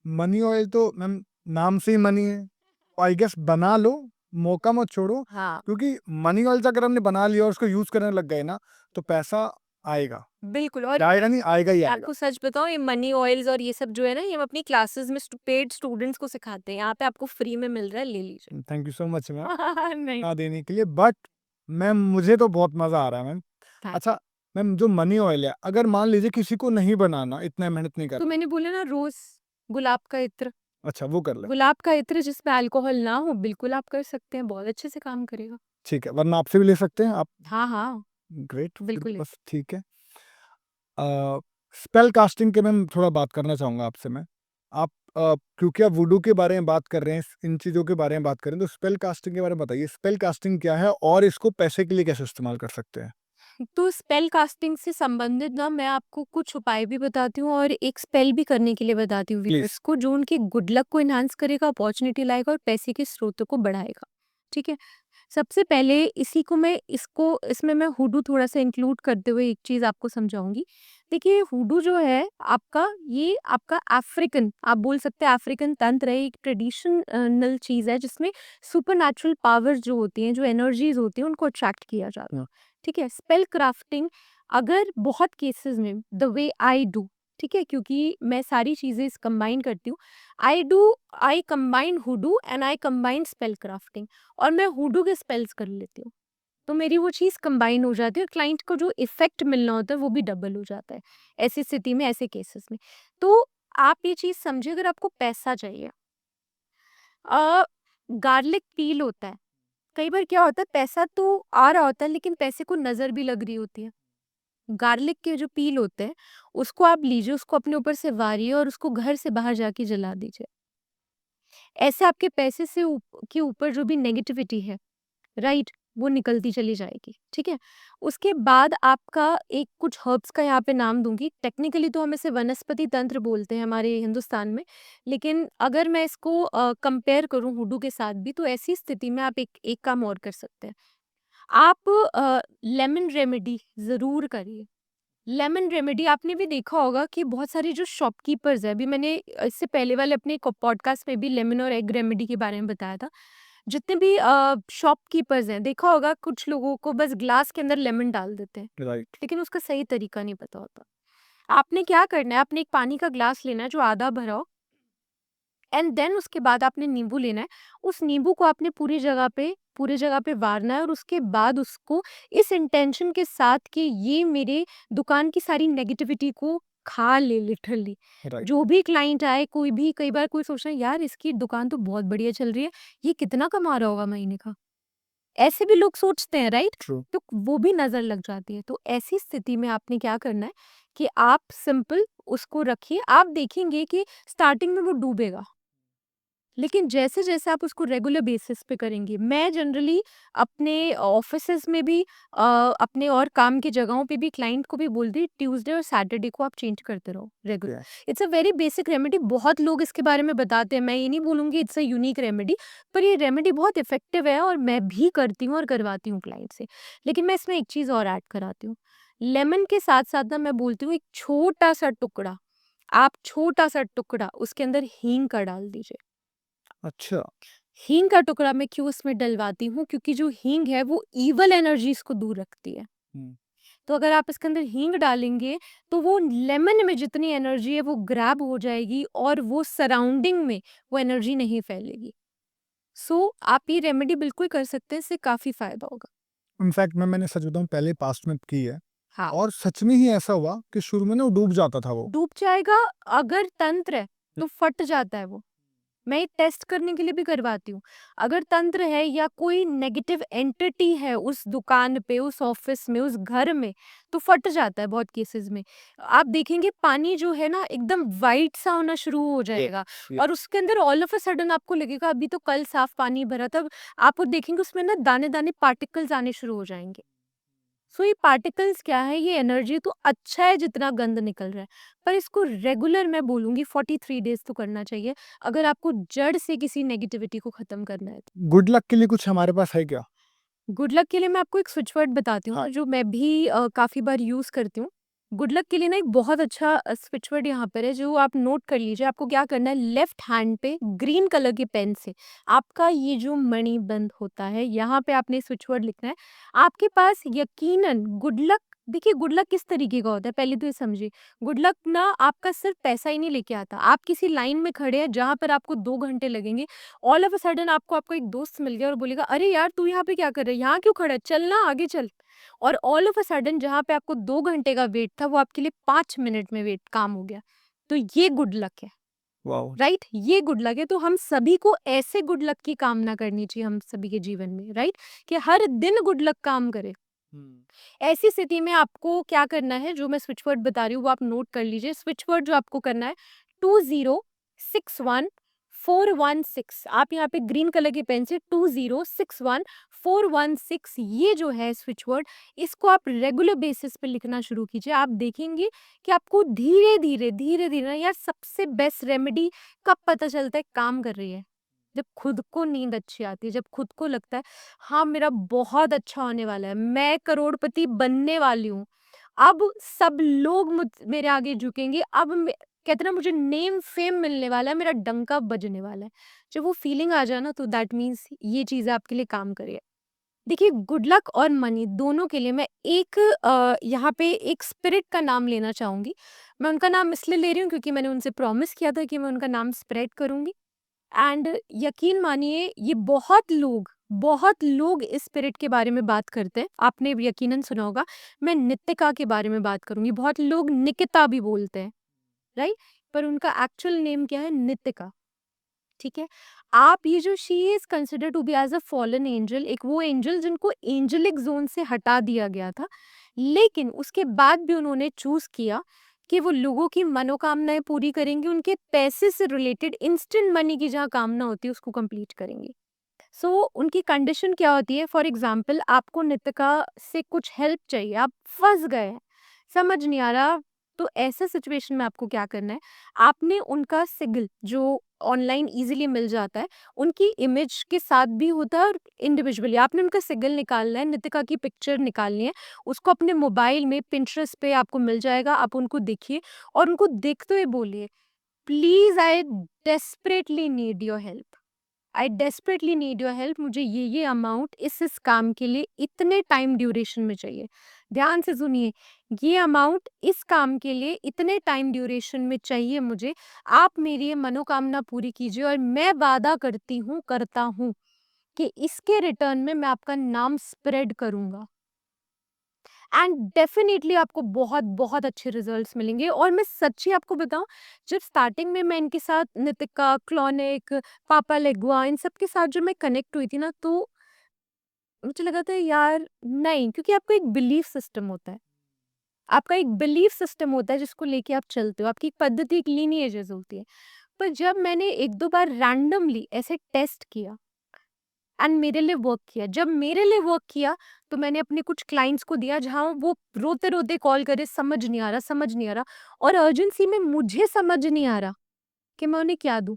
मनी ऑयल तो मैम नाम से ही मनी है। आई गेस बना लो, मौका मत छोड़ो, हाँ, क्योंकि मनी ऑयल अगर हमने बना लिया और उसको यूज़ करने लग गए ना, तो पैसा आएगा। बिल्कुल। और आएगा नहीं, आएगा ही आएगा। आपको सच बताऊँ, ये मनी ऑयल्स और ये सब जो है ना, ये हम अपनी क्लासेस में पेड स्टूडेंट्स को सिखाते हैं। यहाँ पे आपको फ्री में मिल रहा है, ले लीजिए। Thank you so much ma'am नहीं, बता देने के लिए। बट मैम मुझे तो बहुत मज़ा आ रहा है मैम। थैंक अच्छा मैम, जो मनी ऑयल है, अगर मान लीजिए किसी को नहीं बनाना, इतना मेहनत नहीं तो करना, मैंने बोला ना, रोज़ गुलाब का इत्र, अच्छा वो कर ले, गुलाब का इत्र जिसमें अल्कोहल ना हो, बिल्कुल आप कर सकते हैं, बहुत अच्छे से काम करेगा। ठीक है, वरना आपसे भी ले सकते हैं आप। हाँ, हाँ, ग्रेट, फिर बिल्कुल। बस ठीक है। अ, स्पेल कास्टिंग के मैं थोड़ा बात करना चाहूँगा आपसे मैं। आप क्योंकि आप वुडू के बारे में बात कर रहे हैं, इन चीज़ों के बारे में बात कर रहे हैं, तो स्पेल कास्टिंग के बारे में बताइए। स्पेल कास्टिंग क्या है और इसको पैसे के लिए कैसे इस्तेमाल कर सकते हैं? तो स्पेल कास्टिंग से संबंधित ना मैं आपको कुछ उपाय भी बताती हूँ और एक स्पेल भी करने के लिए बताती हूँ प्लीज़। व्यूअर्स को, जो उनके गुड लक को एनहांस करेगा, अपॉर्चुनिटी लाएगा और पैसे के स्रोतों को बढ़ाएगा। ठीक है? सबसे पहले इसमें मैं हुडू थोड़ा-सा इंक्लूड करते हुए एक चीज़ आपको समझाऊँगी। देखिए, हुडू जो है आपका, ये आपका अफ्रीकन, आप बोल सकते हैं अफ्रीकन तंत्र है, एक ट्रेडिशनल चीज़ है जिसमें सुपरनैचुरल पावर्स जो होती हैं, जो एनर्जीज़ होती हैं, उनको अट्रैक्ट किया जाता है। ठीक है? स्पेल क्राफ्टिंग अगर बहुत केसेज़ में द वे आई डू, ठीक है? क्योंकि मैं सारी चीज़ें इस कंबाइन करती हूँ। I combine hoodoo and I combine spell crafting, और मैं हुडू के स्पेल्स कर लेती हूँ। तो मेरी वो चीज़ कंबाइन हो जाती है और क्लाइंट को जो इफ़ेक्ट मिलना होता है वो भी डबल हो जाता है, ऐसी स्थिति में, ऐसे केसेस में। तो आप ये चीज़ समझिए, अगर आपको पैसा चाहिए, अ, गार्लिक पील होता है। कई बार क्या होता है, पैसा तो आ रहा होता है लेकिन पैसे को नज़र भी लग रही होती है। गार्लिक के जो पील होते हैं, उसको आप लीजिए, उसको अपने ऊपर से वारिए और उसको घर से बाहर जाके जला दीजिए। ऐसे आपके पैसे से के ऊपर जो भी नेगेटिविटी है, राइट, वो निकलती चली जाएगी। ठीक है? उसके बाद आपका एक कुछ हर्ब्स का यहाँ पे नाम दूंगी। टेक्निकली तो हम इसे वनस्पति तंत्र बोलते हैं हमारे हिंदुस्तान में, लेकिन अगर मैं इसको कंपेयर करूँ हुडू के साथ भी, तो ऐसी स्थिति में आप एक एक काम और कर सकते हैं। आप लेमन रेमेडी ज़रूर करिए। लेमन रेमेडी आपने भी देखा होगा कि बहुत सारे जो शॉपकीपर्स हैं, अभी मैंने इससे पहले वाले अपने एक पॉडकास्ट में भी लेमन और एग रेमेडी के बारे में बताया था। जितने भी शॉपकीपर्स हैं, देखा होगा कुछ लोगों को बस ग्लास के अंदर लेमन डाल देते हैं, राइट। लेकिन उसका सही तरीका नहीं पता होता। आपने क्या करना है, आपने एक पानी का ग्लास लेना है जो आधा भरा हो, एंड देन उसके बाद आपने नींबू लेना है। उस नींबू को आपने पूरी जगह पे वारना है और उसके बाद उसको इस इंटेंशन के साथ कि ये मेरे दुकान की सारी नेगेटिविटी को खा ले, लिटरली। राइट। जो भी क्लाइंट आए, कोई भी, कई बार कोई सोच रहा है यार इसकी दुकान तो बहुत बढ़िया चल रही है, ये कितना कमा रहा होगा महीने का, ऐसे भी लोग सोचते हैं, राइट? ट्रू। तो वो भी नजर लग जाती है। तो ऐसी स्थिति में आपने क्या करना है कि आप सिंपल उसको रखिए। आप देखेंगे कि स्टार्टिंग में वो डूबेगा, लेकिन जैसे-जैसे आप उसको रेगुलर बेसिस पे करेंगे, मैं जनरली अपने ऑफिसेज़ में भी, अपने और काम की जगहों पे भी क्लाइंट को भी बोलती हूँ, ट्यूसडे और सैटरडे को आप चेंज करते रहो regular. Okay. It's a very basic remedy, बहुत लोग इसके बारे में बताते हैं, मैं ये नहीं बोलूँगी इट्स अ यूनिक रेमेडी, पर ये रेमेडी बहुत इफ़ेक्टिव है और मैं भी करती हूँ और करवाती हूँ क्लाइंट से। लेकिन मैं इसमें एक चीज़ और ऐड कराती हूँ, लेमन के साथ-साथ ना मैं बोलती हूँ एक छोटा-सा टुकड़ा उसके अंदर हींग का डाल दीजिए। अच्छा। हींग का टुकड़ा मैं क्यों उसमें डलवाती हूँ, क्योंकि जो हींग है वो इवल एनर्जीज को दूर रखती है। हुँ। तो अगर आप इसके अंदर हींग डालेंगे तो वो लेमन में जितनी एनर्जी है वो ग्रैब हो जाएगी और वो सराउंडिंग में वो एनर्जी नहीं फैलेगी। सो आप ये रेमेडी बिल्कुल कर सकते हैं, इससे काफी फायदा होगा। इनफैक्ट मैंने सच बताऊँ पहले पास्ट में की है हाँ, और सच में ही ऐसा हुआ कि शुरू में ना वो डूब जाता था वो। डूब जाएगा। अगर तंत्र है तो फट जाता है वो। मैं ये टेस्ट करने के लिए भी करवाती हूँ। अगर तंत्र है या कोई नेगेटिव एंटिटी है उस दुकान पे, उस ऑफ़िस में, उस घर में, तो फट जाता है बहुत केसेज़ में। आप देखेंगे पानी जो है ना एकदम व्हाइट सा होना शुरू हो जाएगा ये और उसके अंदर ऑल ऑफ अ सडन आपको लगेगा अभी तो कल साफ पानी भरा था, आप वो देखेंगे उसमें ना दाने-दाने पार्टिकल्स आने शुरू हो जाएँगे। सो ये पार्टिकल्स क्या है, ये एनर्जी तो अच्छा है जितना गंद निकल रहा है, पर इसको रेगुलर मैं बोलूँगी 43 डेज़ तो करना चाहिए, अगर आपको जड़ से किसी नेगेटिविटी को खत्म करना है तो। गुड लक के लिए कुछ हमारे पास है क्या? गुड लक के लिए मैं आपको एक स्विच वर्ड बताती हूँ हाँ। जो मैं भी काफ़ी बार यूज़ करती हूँ। गुड लक के लिए ना एक बहुत अच्छा स्विच वर्ड यहाँ पर है जो आप नोट कर लीजिए। आपको क्या करना है, लेफ्ट हैंड पे ग्रीन कलर के पेन से आपका ये जो मणिबंध होता है यहाँ पे आपने स्विच वर्ड लिखना है। आपके पास यकीनन गुड लक, देखिए गुड लक किस तरीके का होता है पहले तो ये समझिए। गुड लक ना आपका सिर्फ पैसा ही नहीं लेके आता। आप किसी लाइन में खड़े हैं जहाँ पर आपको 2 घंटे लगेंगे, ऑल ऑफ अ सडन आपको आपका एक दोस्त मिल गया और बोलेगा अरे यार तू यहाँ पे क्या कर रहा है, यहाँ क्यों खड़ा है, चल ना आगे चल। और ऑल ऑफ अ सडन जहाँ पे आपको 2 घंटे का वेट था वो आपके लिए 5 मिनट में वेट काम हो गया। तो ये गुड लक है, वाओ! राइट? ये गुड लक है। तो हम सभी को ऐसे गुड लक की कामना करनी चाहिए हम सभी के जीवन में, राइट? कि हर दिन गुड लक काम करे। ऐसी स्थिति में आपको क्या करना है, जो मैं स्विच वर्ड बता रही हूँ वो आप नोट कर लीजिए। स्विच वर्ड जो आपको करना है 2061416। आप यहाँ पे ग्रीन कलर की पेन से 2061416 ये जो है स्विच वर्ड, इसको आप रेगुलर बेसिस पे लिखना शुरू कीजिए। आप देखेंगे कि आपको धीरे धीरे धीरे धीरे ना यार, सबसे बेस्ट रेमेडी कब पता चलता है काम कर रही है, जब खुद को नींद अच्छी आती है, जब खुद को लगता है हाँ मेरा बहुत अच्छा होने वाला है, मैं करोड़पति बनने वाली हूँ, अब सब लोग मेरे आगे झुकेंगे, अब कहते ना मुझे नेम फेम मिलने वाला है, मेरा डंका बजने वाला है। जब वो फीलिंग आ जाए ना, तो दैट मीन्स ये चीज़ें आपके लिए काम कर रही है। देखिए, गुड लक और मनी दोनों के लिए मैं एक यहाँ पे एक स्पिरिट का नाम लेना चाहूंगी। मैं उनका नाम इसलिए ले रही हूँ क्योंकि मैंने उनसे प्रॉमिस किया था कि मैं उनका नाम स्प्रेड करूंगी। एंड यकीन मानिए, ये बहुत लोग इस स्पिरिट के बारे में बात करते हैं, आपने यकीनन सुना होगा। मैं नितिका के बारे में बात करूंगी। बहुत लोग निकिता भी बोलते हैं, राइट? पर उनका एक्चुअल नेम क्या है? नितिका। ठीक है। आप ये जो she is consider to be as a fallen angel, एक वो एंजल जिनको एंजलिक जोन से हटा दिया गया था, लेकिन उसके बाद भी उन्होंने चूज किया कि वो लोगों की मनोकामनाएं पूरी करेंगे, उनके पैसे से रिलेटेड इंस्टेंट मनी की जहाँ कामना होती है उसको कंप्लीट करेंगे। सो उनकी कंडीशन क्या होती है? फॉर एग्जाम्पल, आपको नितिका से कुछ हेल्प चाहिए, आप फंस गए हैं, समझ नहीं आ रहा, तो ऐसे सिचुएशन में आपको क्या करना है? आपने उनका सिग्ल जो ऑनलाइन इजीली मिल जाता है, उनकी इमेज के साथ भी होता है और इंडिविजुअली आपने उनका सिग्ल निकालना है, नितिका की पिक्चर निकालनी है, उसको अपने मोबाइल में पिंटरेस्ट पे आपको मिल जाएगा। आप उनको देखिए और उनको देखते हुए बोलिए, please I desperately need your help, I desperately need your help, मुझे ये अमाउंट इस काम के लिए इतने टाइम ड्यूरेशन में चाहिए। ध्यान से सुनिए, ये अमाउंट इस काम के लिए इतने टाइम ड्यूरेशन में चाहिए मुझे, आप मेरी ये मनोकामना पूरी कीजिए और मैं वादा करता हूँ कि इसके रिटर्न में मैं आपका नाम स्प्रेड करूंगा। एंड डेफिनेटली आपको बहुत बहुत अच्छे रिजल्ट्स मिलेंगे। और मैं सच्ची आपको बताऊं, जब स्टार्टिंग में मैं इनके साथ नितिका, क्लोनिक, पापा लेगुआ, इन सब के साथ जब मैं कनेक्ट हुई थी ना, तो मुझे लगा था यार नहीं, क्योंकि आपका एक बिलीफ सिस्टम होता है, आपका एक बिलीफ सिस्टम होता है जिसको लेके आप चलते हो, आपकी एक पद्धति, एक लीनिएजेस होती है। पर जब मैंने एक दो बार रैंडमली ऐसे टेस्ट किया एंड मेरे लिए वर्क किया, जब मेरे लिए वर्क किया, तो मैंने अपने कुछ क्लाइंट्स को दिया, जहाँ वो रोते रोते कॉल करे, समझ नहीं आ रहा, समझ नहीं आ रहा, और अर्जेंसी में मुझे समझ नहीं आ रहा कि मैं उन्हें क्या दूं।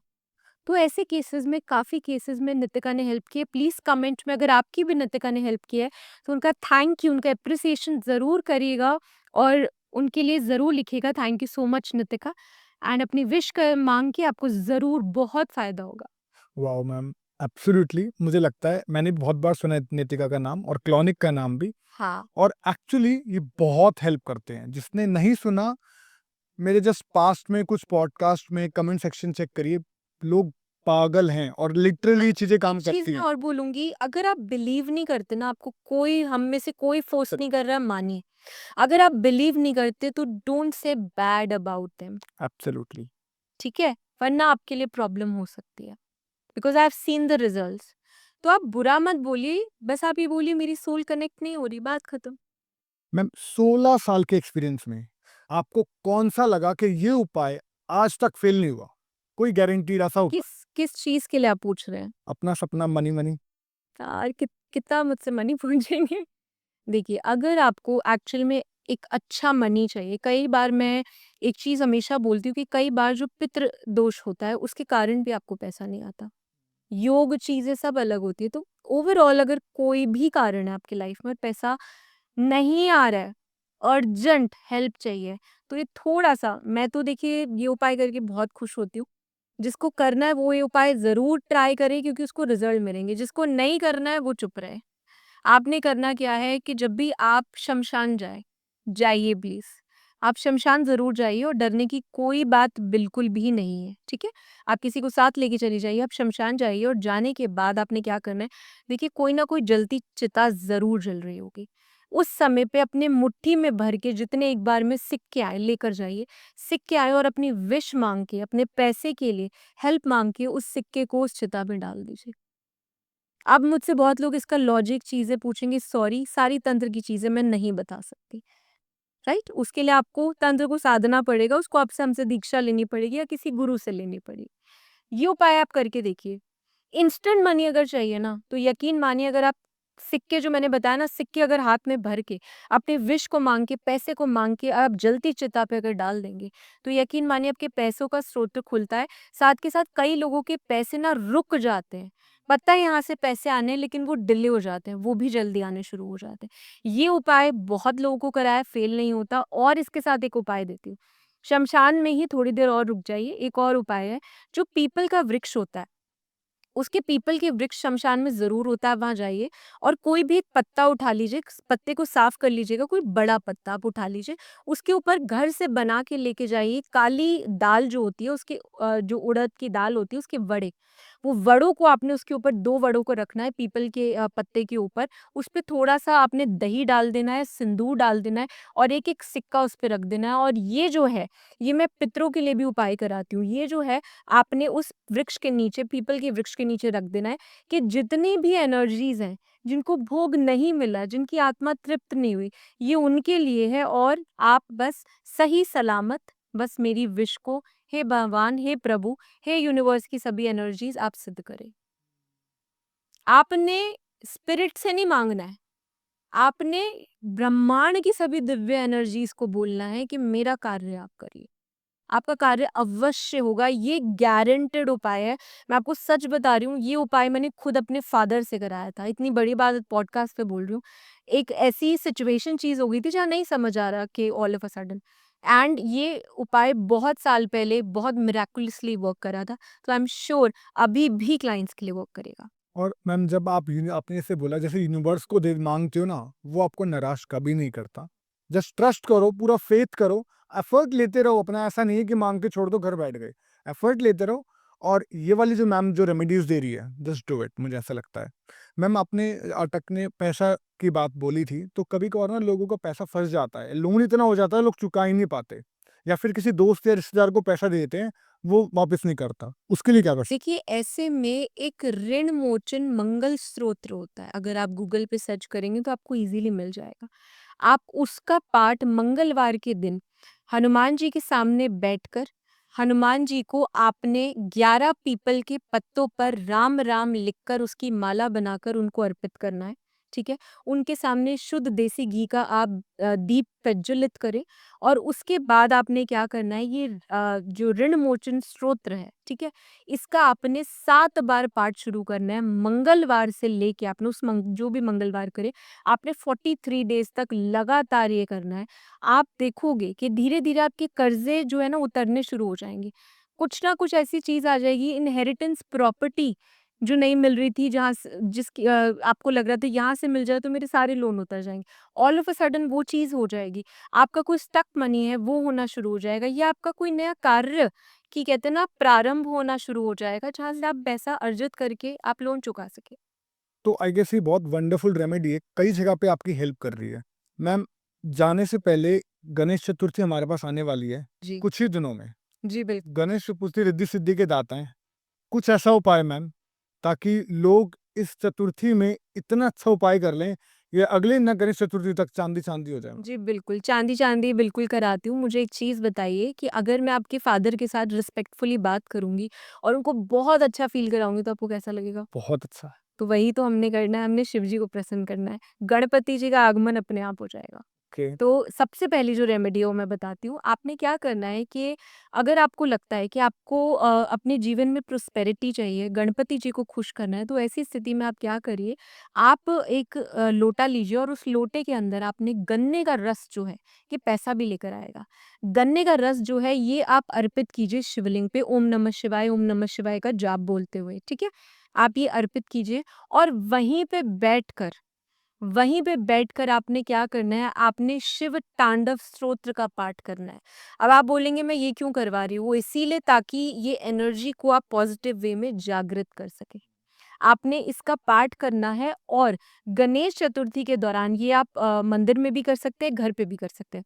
तो ऐसे केसेस में, काफ़ी केसेस में नितिका ने हेल्प की है। प्लीज़ कमेंट में अगर आपकी भी नितिका ने हेल्प किया है, तो उनका थैंक यू, उनका अप्रिसिएशन ज़रूर करिएगा और उनके लिए ज़रूर लिखिएगा, thank you so much Nitika. And अपनी विश कर मांग के आपको ज़रूर बहुत फ़ायदा होगा। वाओ मैम, एब्सोल्युटली मुझे लगता है मैंने बहुत बार सुना है नितिका का नाम और क्लॉनिक का नाम भी, हाँ। और एक्चुअली ये बहुत हेल्प करते हैं। जिसने नहीं सुना, मेरे जस्ट पास्ट में कुछ पॉडकास्ट में कमेंट सेक्शन चेक करिए, लोग पागल हैं और लिटरली चीजें काम चीज़ करती मैं हैं। और बोलूँगी, अगर आप बिलीव नहीं करते ना, आपको कोई, हम में से कोई फोर्स नहीं कर रहा है, मानिए। अगर आप बिलीव नहीं करते तो don't say bad about them, absolutely. ठीक है? वरना आपके लिए प्रॉब्लम हो सकती है, because I have seen the results. तो आप बुरा मत बोलिए, बस आप ये बोलिए मेरी सोल कनेक्ट नहीं हो रही, बात खत्म। मैम, 16 साल के एक्सपीरियंस में आपको कौन सा लगा कि ये उपाय आज तक फेल नहीं हुआ? कोई गारंटीड ऐसा उपाय? किस किस चीज़ के लिए आप पूछ रहे हैं? अपना सपना मनी मनी। यार कितना मुझसे मनी पूछेंगे? देखिए, अगर आपको एक्चुअल में एक अच्छा मनी चाहिए, कई बार मैं एक चीज़ हमेशा बोलती हूँ कि कई बार जो पितृ दोष होता है, उसके कारण भी आपको पैसा नहीं आता। योग चीज़ें सब अलग होती है, तो ओवरऑल अगर कोई भी कारण है आपकी लाइफ में और पैसा नहीं आ रहा है, अर्जेंट हेल्प चाहिए, तो ये थोड़ा-सा, मैं तो देखिए ये उपाय करके बहुत खुश होती हूँ। जिसको करना है वो ये उपाय ज़रूर ट्राई करे, क्योंकि उसको रिज़ल्ट मिलेंगे, जिसको नहीं करना है वो चुप रहे। आपने करना क्या है कि जब भी आप शमशान जाइए प्लीज़। आप शमशान ज़रूर जाइए और डरने की कोई बात बिल्कुल भी नहीं है, ठीक है? आप किसी को साथ लेके चली जाइए, आप शमशान जाइए और जाने के बाद आपने क्या करना है, देखिए कोई ना कोई जलती चिता ज़रूर जल रही होगी। उस समय पे अपने मुट्ठी में भर के जितने एक बार में सिक्के आए लेकर जाइए। सिक्के आए और अपनी विश माँग के, अपने पैसे के लिए हेल्प माँग के उस सिक्के को उस चिता में डाल दीजिए। अब मुझसे बहुत लोग इसका लॉजिक चीज़ें पूछेंगे, सॉरी सारी तंत्र की चीज़ें मैं नहीं बता सकती, राइट? उसके लिए आपको तंत्र को साधना पड़ेगा, उसको आपसे हमसे दीक्षा लेनी पड़ेगी या किसी गुरु से लेनी पड़ेगी। ये उपाय आप करके देखिए। इंस्टेंट मनी अगर चाहिए ना, तो यकीन मानिए अगर आप सिक्के जो मैंने बताया ना, सिक्के अगर हाथ में भर के, अपने विश को माँग के, पैसे को माँग के आप जलती चिता पे अगर डाल देंगे, तो यकीन मानिए आपके पैसों का स्रोत खुलता है। साथ के साथ कई लोगों के पैसे ना रुक जाते हैं। पता है यहाँ से पैसे आने हैं लेकिन वो डिले हो जाते हैं, वो भी जल्दी आने शुरू हो जाते हैं। ये उपाय बहुत लोगों को कराया, फेल नहीं होता और इसके साथ एक उपाय देती हूँ। शमशान में ही थोड़ी देर और रुक जाइए, एक और उपाय है, जो पीपल का वृक्ष होता है, उसके पीपल के वृक्ष शमशान में ज़रूर होता है, वहाँ जाइए और कोई भी एक पत्ता उठा लीजिए, पत्ते को साफ कर लीजिएगा, कोई बड़ा पत्ता आप उठा लीजिए, उसके ऊपर घर से बना के लेके जाइए काली दाल जो होती है उसके जो उड़द की दाल होती है उसके वड़े, वो वड़ों को आपने उसके ऊपर 2 वड़ों को रखना है पीपल के पत्ते के ऊपर, उस पे थोड़ा-सा आपने दही डाल देना है, सिंदूर डाल देना है और एक-एक सिक्का उस पे रख देना है और ये जो है, ये मैं पितरों के लिए भी उपाय कराती हूँ। ये जो है आपने उस वृक्ष के नीचे, पीपल के वृक्ष के नीचे रख देना है कि जितनी भी एनर्जीज हैं, जिनको भोग नहीं मिला, जिनकी आत्मा तृप्त नहीं हुई, ये उनके लिए है और आप बस सही सलामत बस मेरी विश को, हे भगवान, हे प्रभु, हे यूनिवर्स की सभी एनर्जीज आप सिद्ध करें। आपने स्पिरिट से नहीं मांगना है, आपने ब्रह्मांड की सभी दिव्य एनर्जीज को बोलना है कि मेरा कार्य आप करिए। आपका कार्य अवश्य होगा, ये गारंटेड उपाय है। मैं आपको सच बता रही हूँ, ये उपाय मैंने खुद अपने फादर से कराया था। इतनी बड़ी बात पॉडकास्ट पे बोल रही हूँ। एक ऐसी सिचुएशन चीज़ हो गई थी जहाँ नहीं समझ आ रहा कि all of a sudden and ये उपाय बहुत साल पहले बहुत मिरेकुलसली वर्क करा था। तो आई एम श्योर अभी भी क्लाइंट्स के लिए वर्क करेगा। और मैम जब आपने जैसे बोला जैसे यूनिवर्स को दे मांगते हो ना, वो आपको निराश कभी नहीं करता। जस्ट ट्रस्ट करो, पूरा फेथ करो, एफर्ट लेते रहो अपना। ऐसा नहीं है कि मांग के छोड़ दो घर बैठ गए, एफर्ट लेते रहो। और ये वाली जो मैम जो रेमेडीज दे रही है, जस्ट डू इट, मुझे ऐसा लगता है। मैम आपने अटकने पैसा की बात बोली थी, तो कभी कभार ना लोगों का पैसा फंस जाता है, लोन इतना हो जाता है लोग चुका ही नहीं पाते, या फिर किसी दोस्त या रिश्तेदार को पैसा दे देते हैं, वो वापस नहीं करता, उसके लिए क्या कर सकते देखिए ऐसे में एक ऋण मोचन मंगल स्तोत्र होता है। अगर आप गूगल पे सर्च करेंगे तो आपको इजीली मिल जाएगा। आप उसका पाठ मंगलवार के दिन हनुमान जी के सामने बैठकर हनुमान जी को आपने 11 पीपल के पत्तों पर राम राम लिखकर उसकी माला बनाकर उनको अर्पित करना है। ठीक है, उनके सामने शुद्ध देसी घी का आप दीप प्रज्वलित करें और उसके बाद आपने क्या करना है, ये जो ऋण मोचन स्तोत्र है, ठीक है, इसका आपने 7 बार पाठ शुरू करना है। मंगलवार से लेके आपने जो भी मंगलवार करे, आपने 43 डेज तक लगातार ये करना है। आप देखोगे कि धीरे-धीरे आपके कर्ज़े जो है ना उतरने शुरू हो जाएँगे। कुछ ना कुछ ऐसी चीज़ आ जाएगी, इनहेरिटेंस प्रॉपर्टी जो नहीं मिल रही थी, जहाँ स जिसकी आपको लग रहा था यहाँ से मिल जाए तो मेरे सारे लोन उतर जाएँगे। ऑल ऑफ अ सडन वो चीज़ हो जाएगी। आपका कोई स्टक मनी है वो होना शुरू हो जाएगा या आपका कोई नया कार्य कि कहते हैं ना प्रारंभ होना शुरू हो जाएगा, जहाँ से आप पैसा अर्जित करके आप लोन चुका सकें। तो आई गेस ये बहुत वंडरफुल रेमेडी है, कई जगह पे आपकी हेल्प कर रही है। मैम जाने से पहले गणेश चतुर्थी हमारे पास आने वाली है जी। कुछ ही दिनों में। जी, बिल्कुल। गणेश चतुर्थी रिद्धि सिद्धि के दाता हैं। कुछ ऐसा उपाय मैम, ताकि लोग इस चतुर्थी में इतना अच्छा उपाय कर लें, ये अगले न गणेश चतुर्थी तक चांदी चांदी हो जाए। जी, बिल्कुल। चांदी-चांदी बिल्कुल कराती हूँ। मुझे एक चीज़ बताइए कि अगर मैं आपके फ़ादर के साथ रिस्पेक्टफुली बात करूँगी और उनको बहुत अच्छा फ़ील कराऊँगी तो आपको कैसा लगेगा? बहुत अच्छा। तो वही तो हमने करना है, हमने शिव जी को प्रसन्न करना है। गणपति जी का आगमन अपने आप हो जाएगा। ओके। तो सबसे पहली जो रेमेडी है वो मैं बताती हूँ। आपने क्या करना है कि अगर आपको लगता है कि आपको अपने जीवन में प्रॉस्पेरिटी चाहिए, गणपति जी को खुश करना है, तो ऐसी स्थिति में आप क्या करिए, आप एक लोटा लीजिए और उस लोटे के अंदर आपने गन्ने का रस जो है, ये पैसा भी लेकर आएगा। गन्ने का रस जो है ये आप अर्पित कीजिए शिवलिंग पे ओम नमः शिवाय का जाप बोलते हुए, ठीक है? आप ये अर्पित कीजिए और वहीं पे बैठकर आपने क्या करना है, आपने शिव तांडव स्तोत्र का पाठ करना है। अब आप बोलेंगे मैं ये क्यों करवा रही हूँ? वो इसीलिए ताकि ये एनर्जी को आप पॉजिटिव वे में जागृत कर सकें। आपने इसका पाठ करना है और गणेश चतुर्थी के दौरान ये आप मंदिर में भी कर सकते हैं, घर पे भी कर सकते हैं।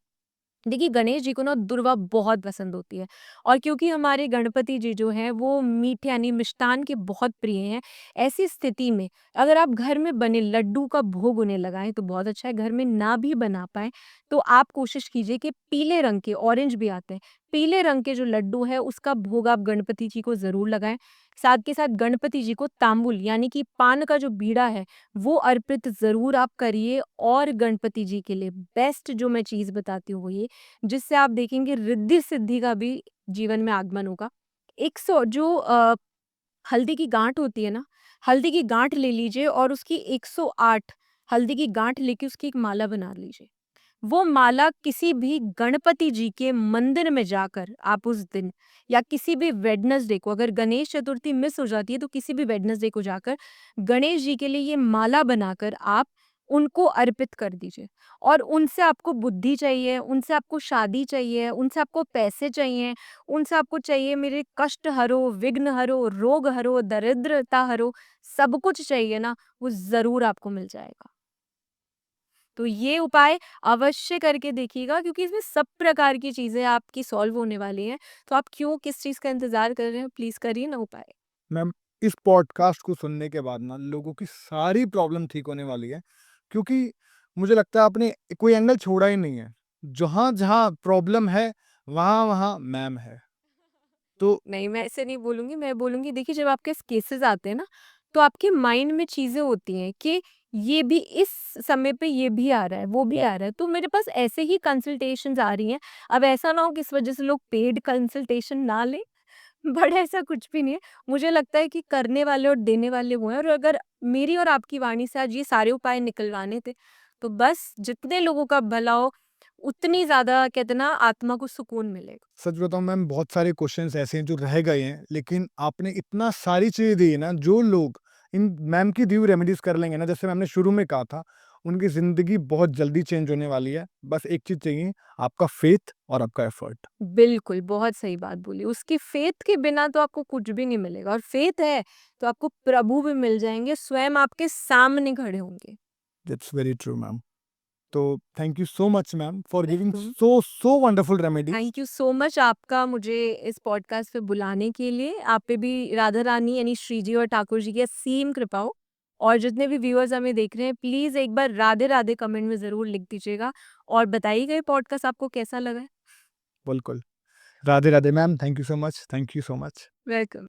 देखिए गणेश जी को ना दुर्वा बहुत पसंद होती है और क्योंकि हमारे गणपति जी जो हैं वो मीठे यानी मिष्टान के बहुत प्रिय हैं। ऐसी स्थिति में अगर आप घर में बने लड्डू का भोग उन्हें लगाएं तो बहुत अच्छा है। घर में ना भी बना पाए तो आप कोशिश कीजिए कि पीले रंग के, ऑरेंज भी आते हैं, पीले रंग के जो लड्डू है उसका भोग आप गणपति जी को जरूर लगाएं। साथ के साथ गणपति जी को तांबुल यानी कि पान का जो बीड़ा है वो अर्पित जरूर आप करिए। और गणपति जी के लिए बेस्ट जो मैं चीज बताती हूँ वो ये, जिससे आप देखेंगे रिद्धि सिद्धि का भी जीवन में आगमन होगा। 100 जो हल्दी की गांठ होती है ना, हल्दी की गांठ ले लीजिए और उसकी 108 हल्दी की गांठ लेके उसकी एक माला बना लीजिए। वो माला किसी भी गणपति जी के मंदिर में जाकर आप उस दिन या किसी भी वेडनेसडे को, अगर गणेश चतुर्थी मिस हो जाती है तो किसी भी वेडनेसडे को जाकर गणेश जी के लिए ये माला बनाकर आप उनको अर्पित कर दीजिए। और उनसे आपको बुद्धि चाहिए, उनसे आपको शादी चाहिए, उनसे आपको पैसे चाहिए, उनसे आपको चाहिए मेरे कष्ट हरो, विघ्न हरो, रोग हरो, दरिद्रता हरो, सब कुछ चाहिए ना, वो जरूर आपको मिल जाएगा। तो ये उपाय अवश्य करके देखिएगा क्योंकि इसमें सब प्रकार की चीज़ें आपकी सॉल्व होने वाली हैं। तो आप क्यों किस चीज़ का इंतज़ार कर रहे हैं? प्लीज़ करिए ना उपाय। मैम, इस पॉडकास्ट को सुनने के बाद ना लोगों की सारी प्रॉब्लम ठीक होने वाली है, क्योंकि मुझे लगता है आपने कोई एंगल छोड़ा ही नहीं है। जहाँ-जहाँ प्रॉब्लम है, वहाँ-वहाँ मैम है। तो नहीं, मैं ऐसे नहीं बोलूँगी, मैं बोलूँगी देखिए जब आपके केसेस आते हैं ना, तो आपके माइंड में चीज़ें होती हैं कि ये भी इस समय पे ये भी आ रहा है, वो भी आ रहा है, तो मेरे पास ऐसे ही कंसल्टेशंस आ रही हैं। अब ऐसा ना हो कि इस वजह से लोग पेड कंसल्टेशन ना लें, बट ऐसा कुछ भी नहीं है। मुझे लगता है कि करने वाले और देने वाले वो हैं और अगर मेरी और आपकी वाणी से आज ये सारे उपाय निकलवाने थे, तो बस जितने लोगों का भला हो, उतनी ज़्यादा कहते हैं ना आत्मा को सुकून मिलेगा। सच बताऊँ मैम, बहुत सारे क्वेश्चंस ऐसे हैं जो रह गए हैं, लेकिन आपने इतना सारी चीज़ें दी है ना, जो लोग इन मैम की दी हुई रेमेडीज़ कर लेंगे ना, जैसे मैम ने शुरू में कहा था, उनकी ज़िंदगी बहुत जल्दी चेंज होने वाली है। बस एक चीज़ चाहिए, आपका फ़ेथ और आपका एफ़र्ट। बिल्कुल, बहुत सही बात बोली। उसकी फ़ेथ के बिना तो आपको कुछ भी नहीं मिलेगा और फ़ेथ है, तो आपको प्रभु भी मिल जाएँगे, स्वयं आपके सामने खड़े होंगे। That's very true ma'am. तो thank you so much ma'am for giving welcome. So wonderful remedies. Thank you so much आपका मुझे इस पॉडकास्ट पे बुलाने के लिए। आप पे भी राधा रानी यानी श्री जी और ठाकुर जी की असीम कृपा हो। और जितने भी व्यूअर्स हमें देख रहे हैं, प्लीज़ एक बार राधे-राधे कमेंट में ज़रूर लिख दीजिएगा और बताइएगा ये पॉडकास्ट आपको कैसा लगा है? बिल्कुल। Radhe Radhe ma'am, thank you so much, thank you so much. Welcome.